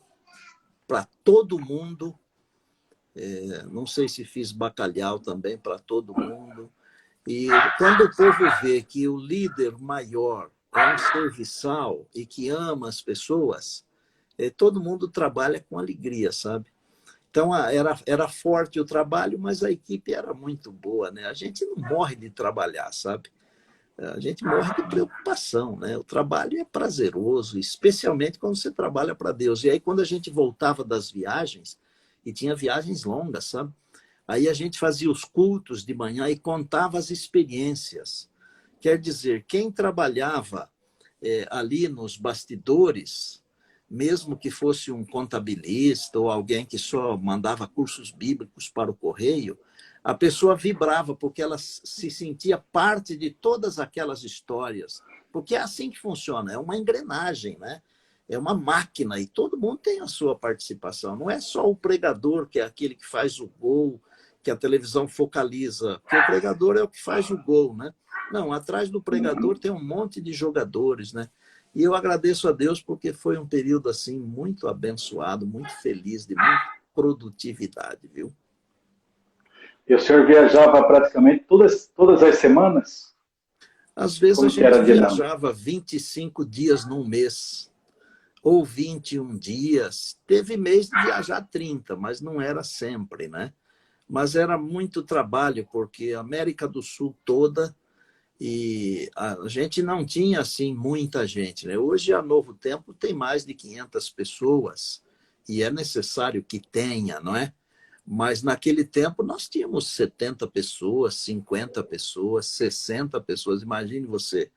Speaker 2: para todo mundo. Não sei se fiz bacalhau também para todo mundo. E quando o povo vê que o líder maior é um serviçal e que ama as pessoas, todo mundo trabalha com alegria, sabe? Então, era forte o trabalho, mas a equipe era muito boa, né? A gente não morre de trabalhar, sabe? A gente morre de preocupação, né? O trabalho é prazeroso, especialmente quando você trabalha para Deus. E aí, quando a gente voltava das viagens, e tinha viagens longas, sabe? Aí a gente fazia os cultos de manhã e contava as experiências. Quer dizer, quem trabalhava ali nos bastidores, mesmo que fosse um contabilista ou alguém que só mandava cursos bíblicos para o correio, a pessoa vibrava porque ela se sentia parte de todas aquelas histórias. Porque é assim que funciona, é uma engrenagem, né? É uma máquina e todo mundo tem a sua participação. Não é só o pregador, que é aquele que faz o gol, que a televisão focaliza, porque o pregador é o que faz o gol, né? Não, atrás do pregador tem um monte de jogadores, né? E eu agradeço a Deus porque foi um período assim muito abençoado, muito feliz, de muita produtividade, viu?
Speaker 1: E o senhor viajava praticamente todas as semanas?
Speaker 2: Às vezes a
Speaker 1: Como que era
Speaker 2: gente
Speaker 1: a dinâmica?
Speaker 2: viajava 25 dias num mês, ou 21 dias. Teve mês de viajar 30, mas não era sempre, né? Mas era muito trabalho, porque a América do Sul toda, e a gente não tinha assim muita gente, né? Hoje, a Novo Tempo tem mais de 500 pessoas, e é necessário que tenha, não é? Mas naquele tempo nós tínhamos 70 pessoas, 50 pessoas, 60 pessoas, imagine você.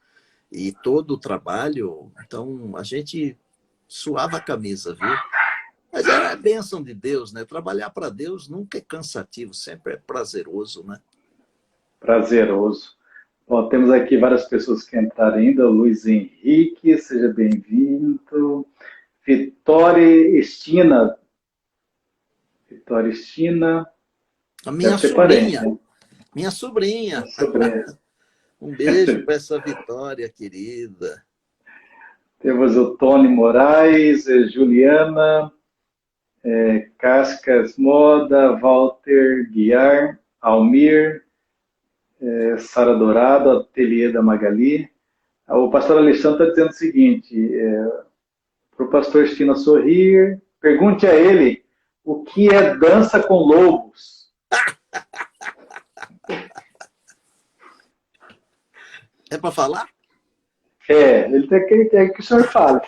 Speaker 2: E todo o trabalho, então a gente suava a camisa, viu? Mas é a bênção de Deus, né? Trabalhar para Deus nunca é cansativo, sempre é prazeroso, né?
Speaker 1: Prazeroso. Bom, temos aqui várias pessoas que entraram ainda. O Luiz Henrique, seja bem-vindo. Vitória Estina. Vitória Estina.
Speaker 2: A
Speaker 1: Deve
Speaker 2: minha
Speaker 1: ser parente,
Speaker 2: sobrinha,
Speaker 1: né?
Speaker 2: minha sobrinha.
Speaker 1: Sobre...
Speaker 2: Um beijo para essa Vitória, querida.
Speaker 1: Temos o Tony Moraes, Juliana, Cascas Moda, Walter Guiar, Almir, Sara Dourado, Ateliê da Magali. O pastor Alexandre está dizendo o seguinte, para o pastor Estina sorrir, pergunte a ele o que é dança com lobos.
Speaker 2: É para falar?
Speaker 1: Ele quer que o senhor fale.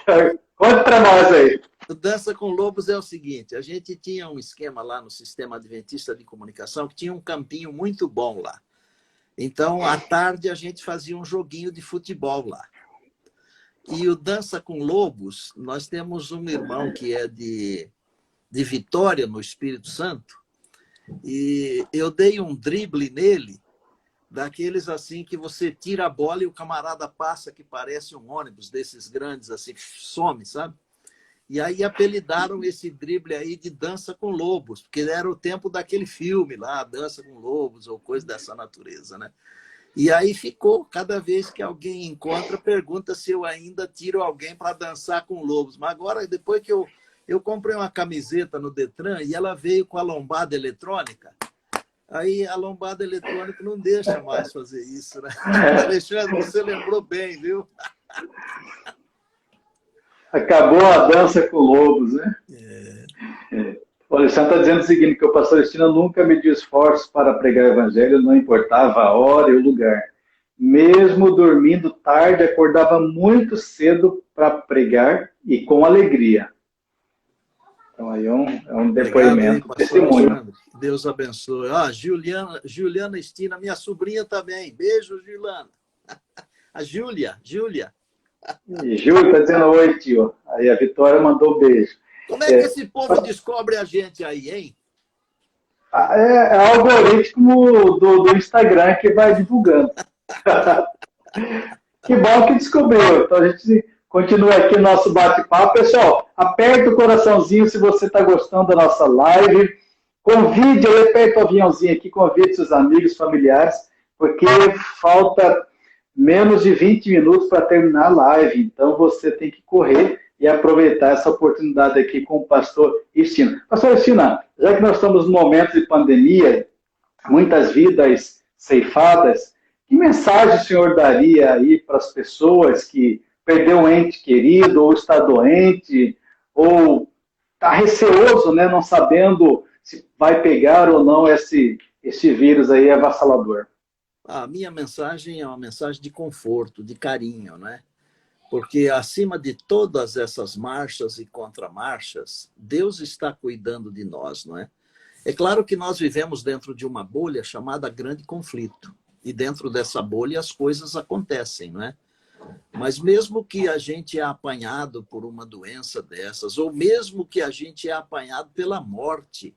Speaker 1: Conte para nós aí.
Speaker 2: O Dança com Lobos é o seguinte, a gente tinha um esquema lá no Sistema Adventista de Comunicação que tinha um campinho muito bom lá. Então, à tarde, a gente fazia um joguinho de futebol lá. E o Dança com Lobos, nós temos um irmão que é de Vitória, no Espírito Santo, e eu dei um drible nele, daqueles assim que você tira a bola e o camarada passa, que parece um ônibus desses grandes, assim, some, sabe? E aí apelidaram esse drible aí de Dança com Lobos, porque era o tempo daquele filme lá, Dança com Lobos, ou coisa dessa natureza, né? E aí ficou, cada vez que alguém encontra, pergunta se eu ainda tiro alguém para dançar com lobos. Mas agora, depois que eu comprei uma camiseta no Detran e ela veio com a lombada eletrônica, aí a lombada eletrônica não deixa mais fazer isso, né? Alexandre, você lembrou bem, viu?
Speaker 1: Acabou a dança com lobos, né? O Alexandre está dizendo o seguinte, que o pastor Estina nunca mediu esforços para pregar o evangelho, não importava a hora e o lugar. Mesmo dormindo tarde, acordava muito cedo para pregar e com alegria. Então aí é um depoimento,
Speaker 2: aí,
Speaker 1: testemunho.
Speaker 2: Alexandre. Deus abençoe. Juliana Estina, minha sobrinha também. Beijo, Juliana. A Júlia.
Speaker 1: E Júlio está dizendo oi, tio. Aí a Vitória mandou beijo.
Speaker 2: Como é que esse povo descobre a gente aí, hein?
Speaker 1: É algoritmo do Instagram que vai divulgando. Que bom que descobriu. Então a gente continua aqui o nosso bate-papo. Pessoal, aperta o coraçãozinho se você está gostando da nossa live. Convide, aperta o aviãozinho aqui, convide seus amigos, familiares, porque falta menos de 20 minutos para terminar a live. Então você tem que correr e aproveitar essa oportunidade aqui com o pastor Estina. Pastor Estina, já que nós estamos no momento de pandemia, muitas vidas ceifadas, que mensagem o senhor daria aí para as pessoas que perdeu um ente querido, ou está doente, ou está receoso, né, não sabendo se vai pegar ou não esse vírus aí avassalador?
Speaker 2: A minha mensagem é uma mensagem de conforto, de carinho, né? Porque acima de todas essas marchas e contramarchas, Deus está cuidando de nós, não é? É claro que nós vivemos dentro de uma bolha chamada grande conflito. E dentro dessa bolha as coisas acontecem, não é? Mas mesmo que a gente é apanhado por uma doença dessas, ou mesmo que a gente é apanhado pela morte,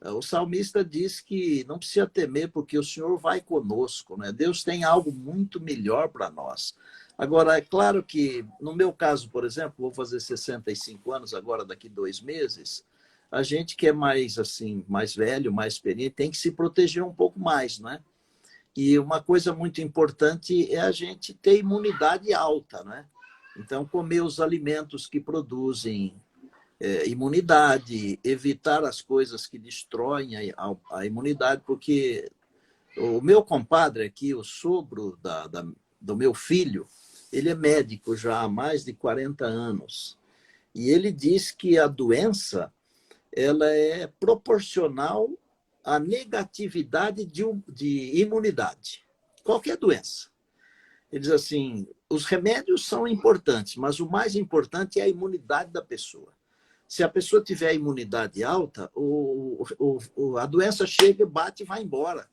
Speaker 2: o salmista diz que não precisa temer porque o Senhor vai conosco, né? Deus tem algo muito melhor para nós. Agora, é claro que, no meu caso, por exemplo, vou fazer 65 anos agora, daqui 2 meses, a gente que é mais, assim, mais velho, mais experiente, tem que se proteger um pouco mais, né? E uma coisa muito importante é a gente ter imunidade alta, né? Então, comer os alimentos que produzem imunidade, evitar as coisas que destroem a imunidade, porque o meu compadre aqui, o sogro do meu filho, ele é médico já há mais de 40 anos. E ele diz que a doença ela é proporcional à negatividade de imunidade. Qualquer doença. Ele diz assim, os remédios são importantes, mas o mais importante é a imunidade da pessoa. Se a pessoa tiver a imunidade alta, a doença chega, bate e vai embora.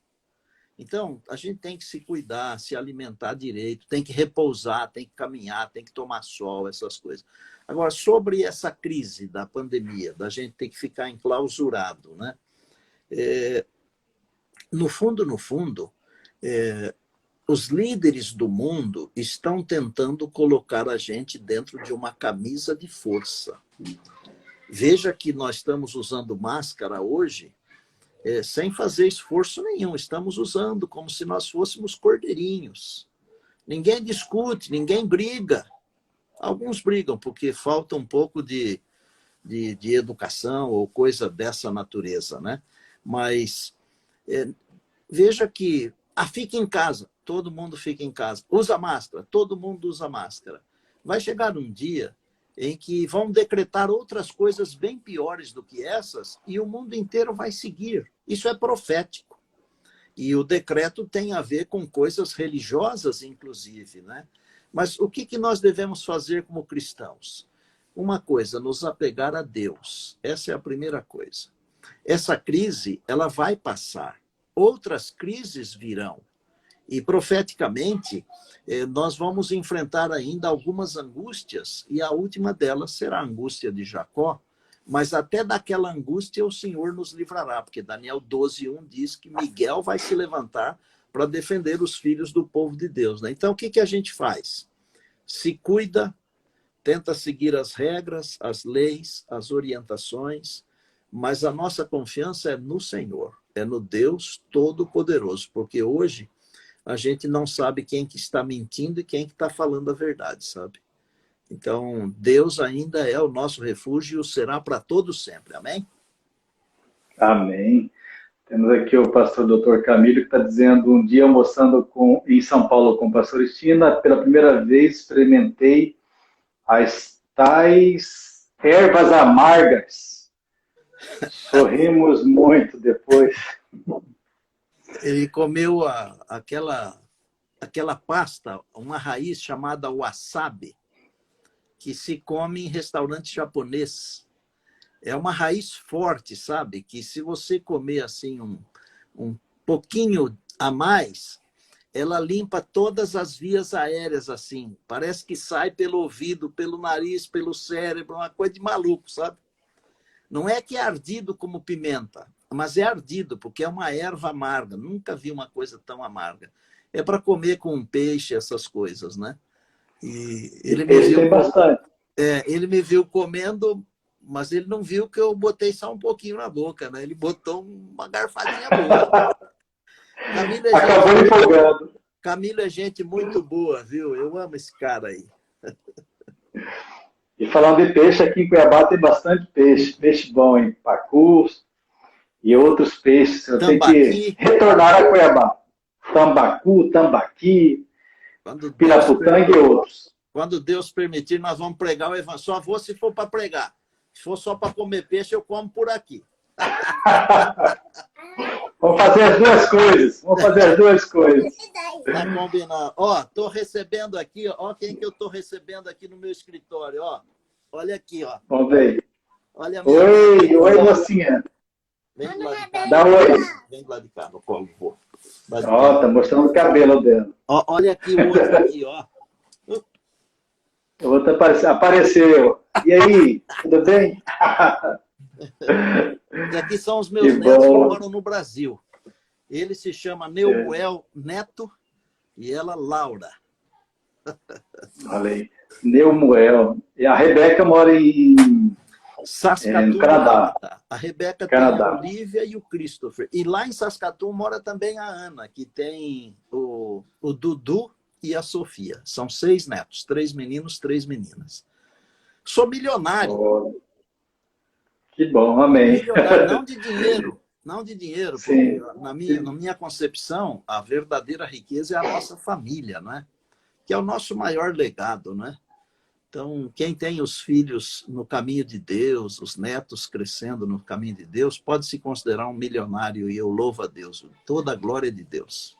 Speaker 2: Então, a gente tem que se cuidar, se alimentar direito, tem que repousar, tem que caminhar, tem que tomar sol, essas coisas. Agora, sobre essa crise da pandemia, da gente ter que ficar enclausurado, né? No fundo, os líderes do mundo estão tentando colocar a gente dentro de uma camisa de força. Veja que nós estamos usando máscara hoje sem fazer esforço nenhum. Estamos usando como se nós fôssemos cordeirinhos. Ninguém discute, ninguém briga. Alguns brigam porque falta um pouco de educação ou coisa dessa natureza, né? Mas veja que fica em casa, todo mundo fica em casa. Usa máscara, todo mundo usa máscara. Vai chegar um dia em que vão decretar outras coisas bem piores do que essas e o mundo inteiro vai seguir. Isso é profético. E o decreto tem a ver com coisas religiosas, inclusive, né? Mas o que nós devemos fazer como cristãos? Uma coisa, nos apegar a Deus. Essa é a primeira coisa. Essa crise, ela vai passar. Outras crises virão. E, profeticamente, nós vamos enfrentar ainda algumas angústias, e a última delas será a angústia de Jacó, mas até daquela angústia o Senhor nos livrará, porque Daniel 12:1 diz que Miguel vai se levantar para defender os filhos do povo de Deus, né? Então, o que a gente faz? Se cuida, tenta seguir as regras, as leis, as orientações, mas a nossa confiança é no Senhor, é no Deus Todo-Poderoso, porque hoje a gente não sabe quem que está mentindo e quem que está falando a verdade, sabe? Então, Deus ainda é o nosso refúgio e o será para todos sempre. Amém?
Speaker 1: Amém. Temos aqui o pastor Dr. Camilo, que está dizendo, um dia almoçando em São Paulo com o pastor Estina, pela primeira vez experimentei as tais ervas amargas. Sorrimos muito depois.
Speaker 2: Ele comeu aquela pasta, uma raiz chamada wasabi, que se come em restaurante japonês. É uma raiz forte, sabe? Que se você comer assim um pouquinho a mais, ela limpa todas as vias aéreas assim. Parece que sai pelo ouvido, pelo nariz, pelo cérebro, uma coisa de maluco, sabe? Não é que é ardido como pimenta, mas é ardido, porque é uma erva amarga. Nunca vi uma coisa tão amarga. É para comer com peixe, essas coisas, né? E ele me viu,
Speaker 1: tem bastante.
Speaker 2: ele me viu comendo, mas ele não viu que eu botei só um pouquinho na boca, né? Ele botou uma garfadinha boa.
Speaker 1: Acabou empolgando.
Speaker 2: Camilo é gente muito boa, viu? Eu amo esse cara aí.
Speaker 1: E falando de peixe, aqui em Cuiabá tem bastante peixe. Peixe bom em pacus e outros peixes. Eu tenho que retornar a Cuiabá. Tambacu, tambaqui, piraputanga e outros.
Speaker 2: Quando Deus permitir, nós vamos pregar o evangelho. Só vou se for para pregar. Se for só para comer peixe, eu como por aqui.
Speaker 1: Vamos fazer as duas coisas.
Speaker 2: Tá combinado. Ó, tô recebendo aqui, ó, quem que eu tô recebendo aqui no meu escritório, ó. Olha aqui, ó.
Speaker 1: Vamos ver.
Speaker 2: Olha
Speaker 1: oi, mocinha.
Speaker 2: Vem do lado de cá.
Speaker 1: Dá oi.
Speaker 2: Vem do lado de cá, no colo, vou.
Speaker 1: Ó, tá mostrando o cabelo dela.
Speaker 2: Ó, olha aqui o outro aqui, ó.
Speaker 1: O outro apareceu. E aí, tudo bem?
Speaker 2: E aqui são os meus netos que moram no Brasil. Ele se chama Neuel Neto e ela Laura.
Speaker 1: Olha aí. Neuel. E a Rebeca mora em
Speaker 2: Saskatoon,
Speaker 1: no Canadá.
Speaker 2: A Rebeca tem a Olivia e o Christopher. E lá em Saskatoon mora também a Ana, que tem o Dudu e a Sofia. São 6 netos, 3 meninos, 3 meninas. Sou milionário.
Speaker 1: Oh, que bom, amém.
Speaker 2: Milionário, não de dinheiro, porque na minha concepção, a verdadeira riqueza é a nossa família, não é? Que é o nosso maior legado, não é? Então, quem tem os filhos no caminho de Deus, os netos crescendo no caminho de Deus, pode se considerar um milionário, e eu louvo a Deus. Toda a glória de Deus.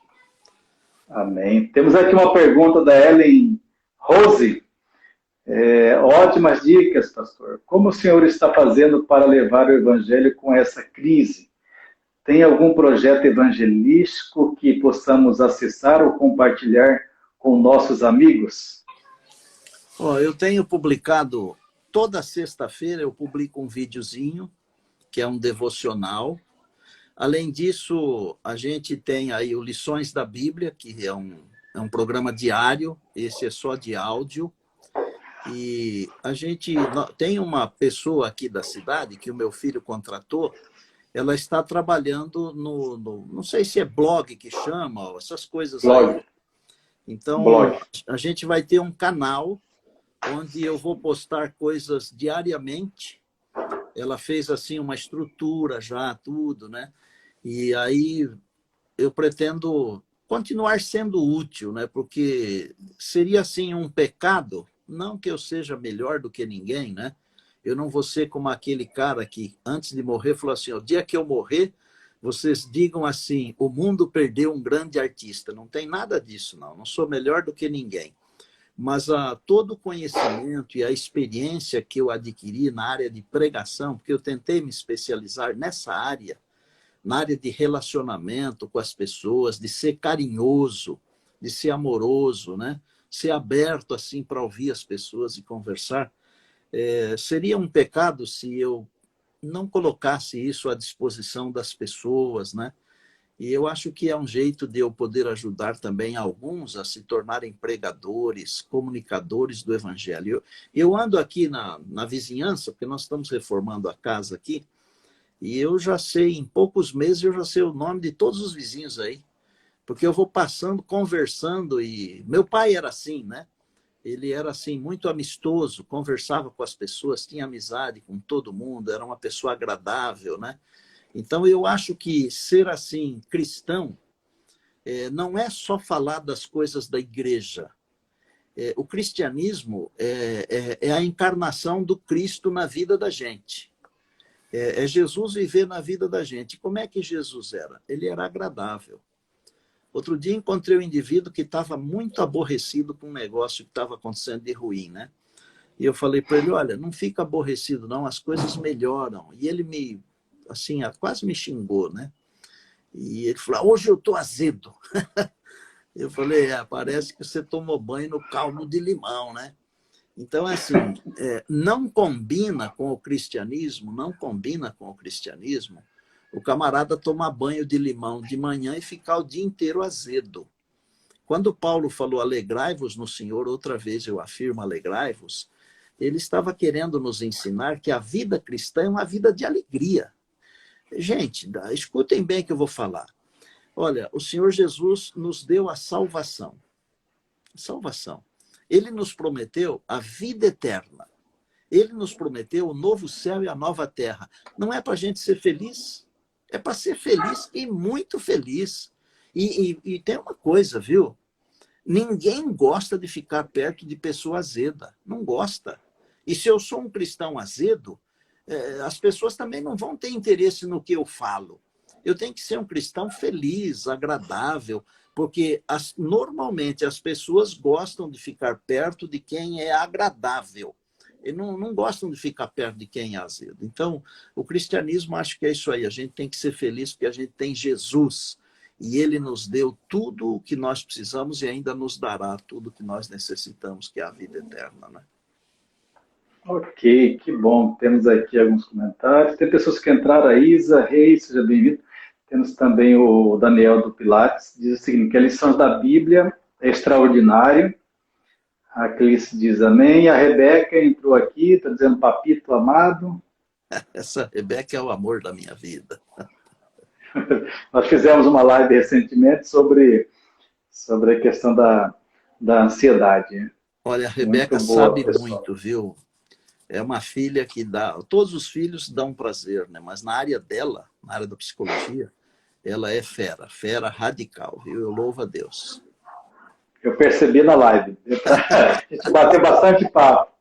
Speaker 1: Amém. Temos aqui uma pergunta da Ellen Rose. Ótimas dicas, pastor. Como o senhor está fazendo para levar o evangelho com essa crise? Tem algum projeto evangelístico que possamos acessar ou compartilhar com nossos amigos?
Speaker 2: Eu tenho publicado, toda sexta-feira eu publico um videozinho, que é um devocional. Além disso, a gente tem aí o Lições da Bíblia, que é um programa diário, esse é só de áudio. E a gente tem uma pessoa aqui da cidade, que o meu filho contratou, ela está trabalhando não sei se é blog que chama, essas coisas aí. Então, a gente vai ter um canal onde eu vou postar coisas diariamente. Ela fez assim uma estrutura já, tudo, né? E aí eu pretendo continuar sendo útil, né? Porque seria assim um pecado, não que eu seja melhor do que ninguém, né? Eu não vou ser como aquele cara que antes de morrer falou assim: o dia que eu morrer, vocês digam assim, o mundo perdeu um grande artista. Não tem nada disso, não. Não sou melhor do que ninguém. Mas todo o conhecimento e a experiência que eu adquiri na área de pregação, porque eu tentei me especializar nessa área, na área de relacionamento com as pessoas, de ser carinhoso, de ser amoroso, né? Ser aberto assim para ouvir as pessoas e conversar. Seria um pecado se eu não colocasse isso à disposição das pessoas, né? E eu acho que é um jeito de eu poder ajudar também alguns a se tornarem pregadores, comunicadores do evangelho. Eu ando aqui na vizinhança, porque nós estamos reformando a casa aqui, e eu já sei, em poucos meses, eu já sei o nome de todos os vizinhos aí, porque eu vou passando, conversando, e meu pai era assim, né? Ele era assim muito amistoso, conversava com as pessoas, tinha amizade com todo mundo, era uma pessoa agradável, né? Então eu acho que ser assim cristão não é só falar das coisas da igreja. O cristianismo é a encarnação do Cristo na vida da gente. É Jesus viver na vida da gente. Como é que Jesus era? Ele era agradável. Outro dia encontrei um indivíduo que estava muito aborrecido com um negócio que estava acontecendo de ruim, né? E eu falei para ele, olha, não fica aborrecido não, as coisas melhoram. E ele assim, quase me xingou, né? E ele falou, hoje eu estou azedo. Eu falei, parece que você tomou banho no caldo de limão, né? Então, assim, não combina com o cristianismo, não combina com o cristianismo o camarada tomar banho de limão de manhã e ficar o dia inteiro azedo. Quando Paulo falou alegrai-vos no Senhor, outra vez eu afirmo alegrai-vos, ele estava querendo nos ensinar que a vida cristã é uma vida de alegria. Gente, escutem bem o que eu vou falar. Olha, o Senhor Jesus nos deu a salvação. Salvação. Ele nos prometeu a vida eterna. Ele nos prometeu o novo céu e a nova terra. Não é para a gente ser feliz? É para ser feliz e muito feliz. E tem uma coisa, viu? Ninguém gosta de ficar perto de pessoa azeda. Não gosta. E se eu sou um cristão azedo, as pessoas também não vão ter interesse no que eu falo. Eu tenho que ser um cristão feliz, agradável, porque normalmente as pessoas gostam de ficar perto de quem é agradável. E não gostam de ficar perto de quem é azedo. Então, o cristianismo, acho que é isso aí. A gente tem que ser feliz porque a gente tem Jesus. E ele nos deu tudo o que nós precisamos e ainda nos dará tudo o que nós necessitamos, que é a vida eterna, né?
Speaker 1: Ok, que bom. Temos aqui alguns comentários. Tem pessoas que entraram, a Isa Reis, seja bem-vindo. Temos também o Daniel do Pilates, diz o seguinte, que a lição da Bíblia é extraordinária. A Cleice diz amém. A Rebeca entrou aqui, está dizendo papito amado.
Speaker 2: Essa Rebeca é o amor da minha vida.
Speaker 1: Nós fizemos uma live recentemente sobre a questão da ansiedade.
Speaker 2: Olha, a Rebeca sabe muito, viu? É uma filha que dá... Todos os filhos dão prazer, né? Mas na área dela, na área da psicologia, ela é fera radical, viu? Eu louvo a Deus.
Speaker 1: Eu percebi na live. A gente bateu bastante papo.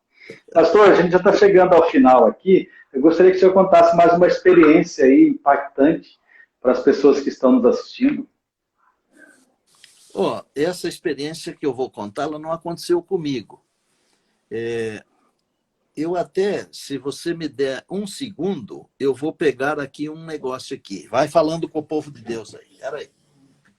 Speaker 1: Pastor, a gente já está chegando ao final aqui. Eu gostaria que o senhor contasse mais uma experiência aí impactante para as pessoas que estão nos assistindo.
Speaker 2: Essa experiência que eu vou contar, ela não aconteceu comigo. Eu até, se você me der um segundo, eu vou pegar aqui um negócio aqui. Vai falando com o povo de Deus aí. Peraí.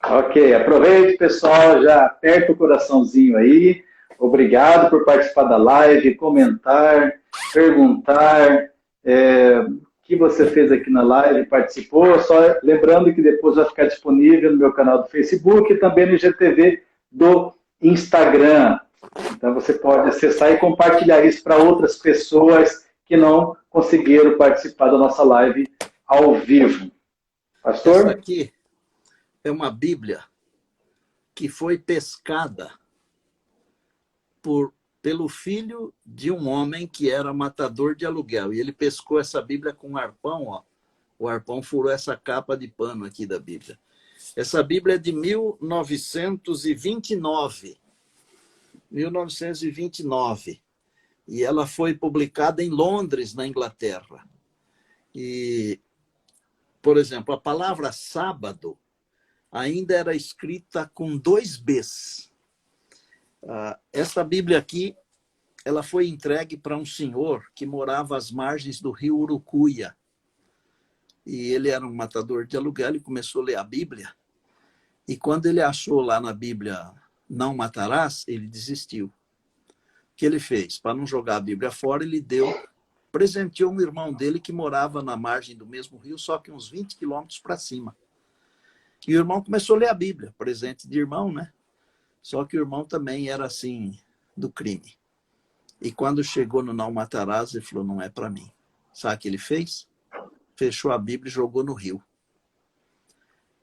Speaker 1: Ok, aproveite, pessoal, já aperta o coraçãozinho aí. Obrigado por participar da live, comentar, perguntar o que você fez aqui na live, participou. Só lembrando que depois vai ficar disponível no meu canal do Facebook e também no IGTV do Instagram. Então você pode acessar e compartilhar isso para outras pessoas que não conseguiram participar da nossa live ao vivo. Pastor?
Speaker 2: Essa aqui é uma Bíblia que foi pescada pelo filho de um homem que era matador de aluguel. E ele pescou essa Bíblia com um arpão, ó. O arpão furou essa capa de pano aqui da Bíblia. Essa Bíblia é de 1929. 1929. E ela foi publicada em Londres, na Inglaterra. E Por exemplo, a palavra sábado ainda era escrita com 2 Bs. Essa Bíblia aqui, ela foi entregue para um senhor que morava às margens do rio Urucuia. E ele era um matador de aluguel e começou a ler a Bíblia. E quando ele achou lá na Bíblia, não matarás, ele desistiu. O que ele fez? Para não jogar a Bíblia fora, ele presenteou um irmão dele que morava na margem do mesmo rio, só que uns 20 quilômetros para cima. E o irmão começou a ler a Bíblia, presente de irmão, né? Só que o irmão também era assim, do crime. E quando chegou no não matarás, ele falou, não é para mim. Sabe o que ele fez? Fechou a Bíblia e jogou no rio.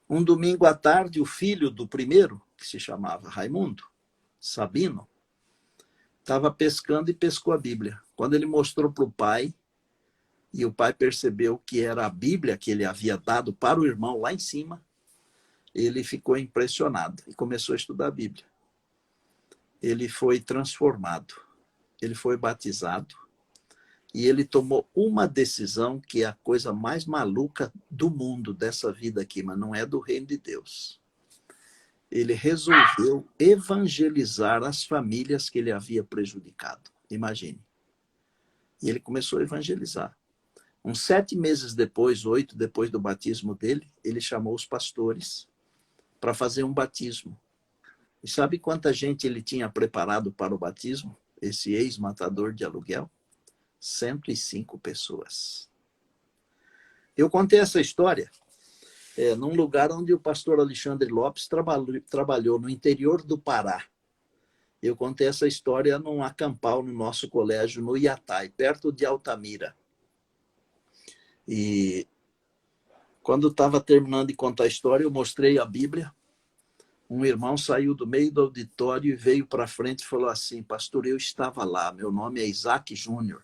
Speaker 2: Um domingo à tarde, o filho do primeiro, que se chamava Raimundo, Sabino, estava pescando e pescou a Bíblia. Quando ele mostrou para o pai, e o pai percebeu que era a Bíblia que ele havia dado para o irmão lá em cima, ele ficou impressionado e começou a estudar a Bíblia. Ele foi transformado, ele foi batizado e ele tomou uma decisão que é a coisa mais maluca do mundo, dessa vida aqui, mas não é do reino de Deus. Ele resolveu evangelizar as famílias que ele havia prejudicado. Imagine. E ele começou a evangelizar. Uns 7 meses depois, 8 depois do batismo dele, ele chamou os pastores para fazer um batismo. E sabe quanta gente ele tinha preparado para o batismo? Esse ex-matador de aluguel? 105 pessoas. Eu contei essa história num lugar onde o pastor Alexandre Lopes trabalhou no interior do Pará. Eu contei essa história num acampau no nosso colégio, no Iatai, perto de Altamira. E quando estava terminando de contar a história, eu mostrei a Bíblia. Um irmão saiu do meio do auditório e veio para frente e falou assim, pastor, eu estava lá, meu nome é Isaac Júnior.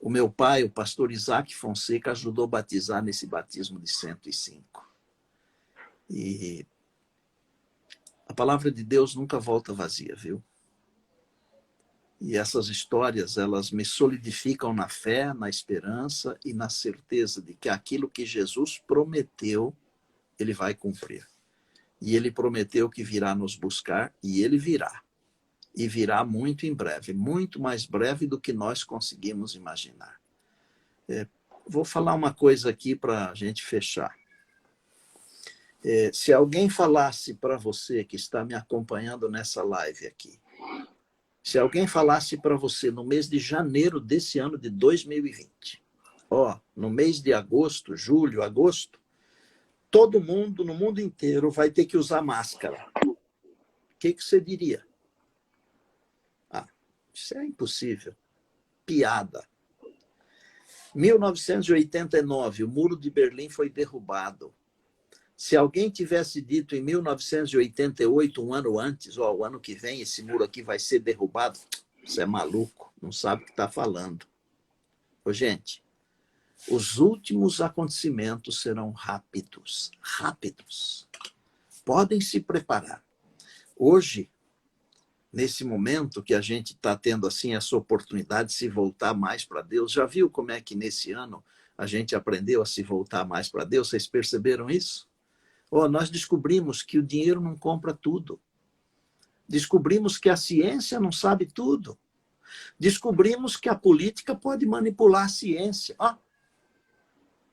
Speaker 2: O meu pai, o pastor Isaac Fonseca, ajudou a batizar nesse batismo de 105. E a palavra de Deus nunca volta vazia, viu? E essas histórias, elas me solidificam na fé, na esperança e na certeza de que aquilo que Jesus prometeu, ele vai cumprir. E ele prometeu que virá nos buscar, e ele virá. E virá muito em breve, muito mais breve do que nós conseguimos imaginar. Vou falar uma coisa aqui para a gente fechar. Se alguém falasse para você que está me acompanhando nessa live aqui, se alguém falasse para você no mês de janeiro desse ano de 2020, no mês de agosto, julho, agosto, todo mundo, no mundo inteiro, vai ter que usar máscara. O que você diria? Isso é impossível. Piada. 1989, o Muro de Berlim foi derrubado. Se alguém tivesse dito em 1988, um ano antes, o ano que vem, esse muro aqui vai ser derrubado, você é maluco, não sabe o que está falando. Gente, os últimos acontecimentos serão rápidos. Rápidos. Podem se preparar. Hoje, nesse momento que a gente está tendo assim essa oportunidade de se voltar mais para Deus, já viu como é que nesse ano a gente aprendeu a se voltar mais para Deus? Vocês perceberam isso? Nós descobrimos que o dinheiro não compra tudo. Descobrimos que a ciência não sabe tudo. Descobrimos que a política pode manipular a ciência.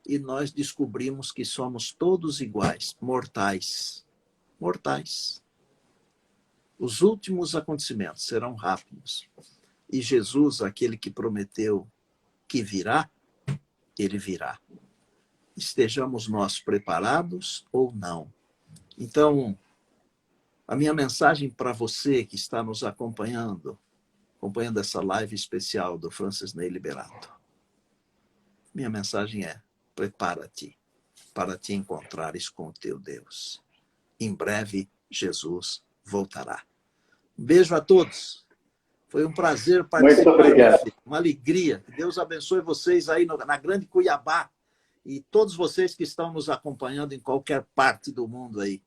Speaker 2: E nós descobrimos que somos todos iguais, mortais. Mortais. Os últimos acontecimentos serão rápidos. E Jesus, aquele que prometeu que virá, ele virá. Estejamos nós preparados ou não. Então, a minha mensagem para você que está nos acompanhando essa live especial do Francis Ney Liberato. Minha mensagem é, prepara-te para te encontrares com o teu Deus. Em breve, Jesus voltará. Um beijo a todos. Foi um prazer participar.
Speaker 1: Muito obrigado.
Speaker 2: Uma alegria. Deus abençoe vocês aí na Grande Cuiabá e todos vocês que estão nos acompanhando em qualquer parte do mundo aí.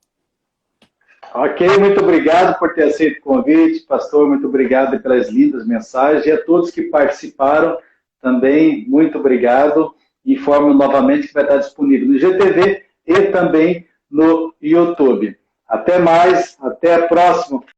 Speaker 1: Ok, muito obrigado por ter aceito o convite, pastor. Muito obrigado pelas lindas mensagens. E a todos que participaram também, muito obrigado. informo novamente que vai estar disponível no IGTV e também no YouTube. Até mais, até a próxima.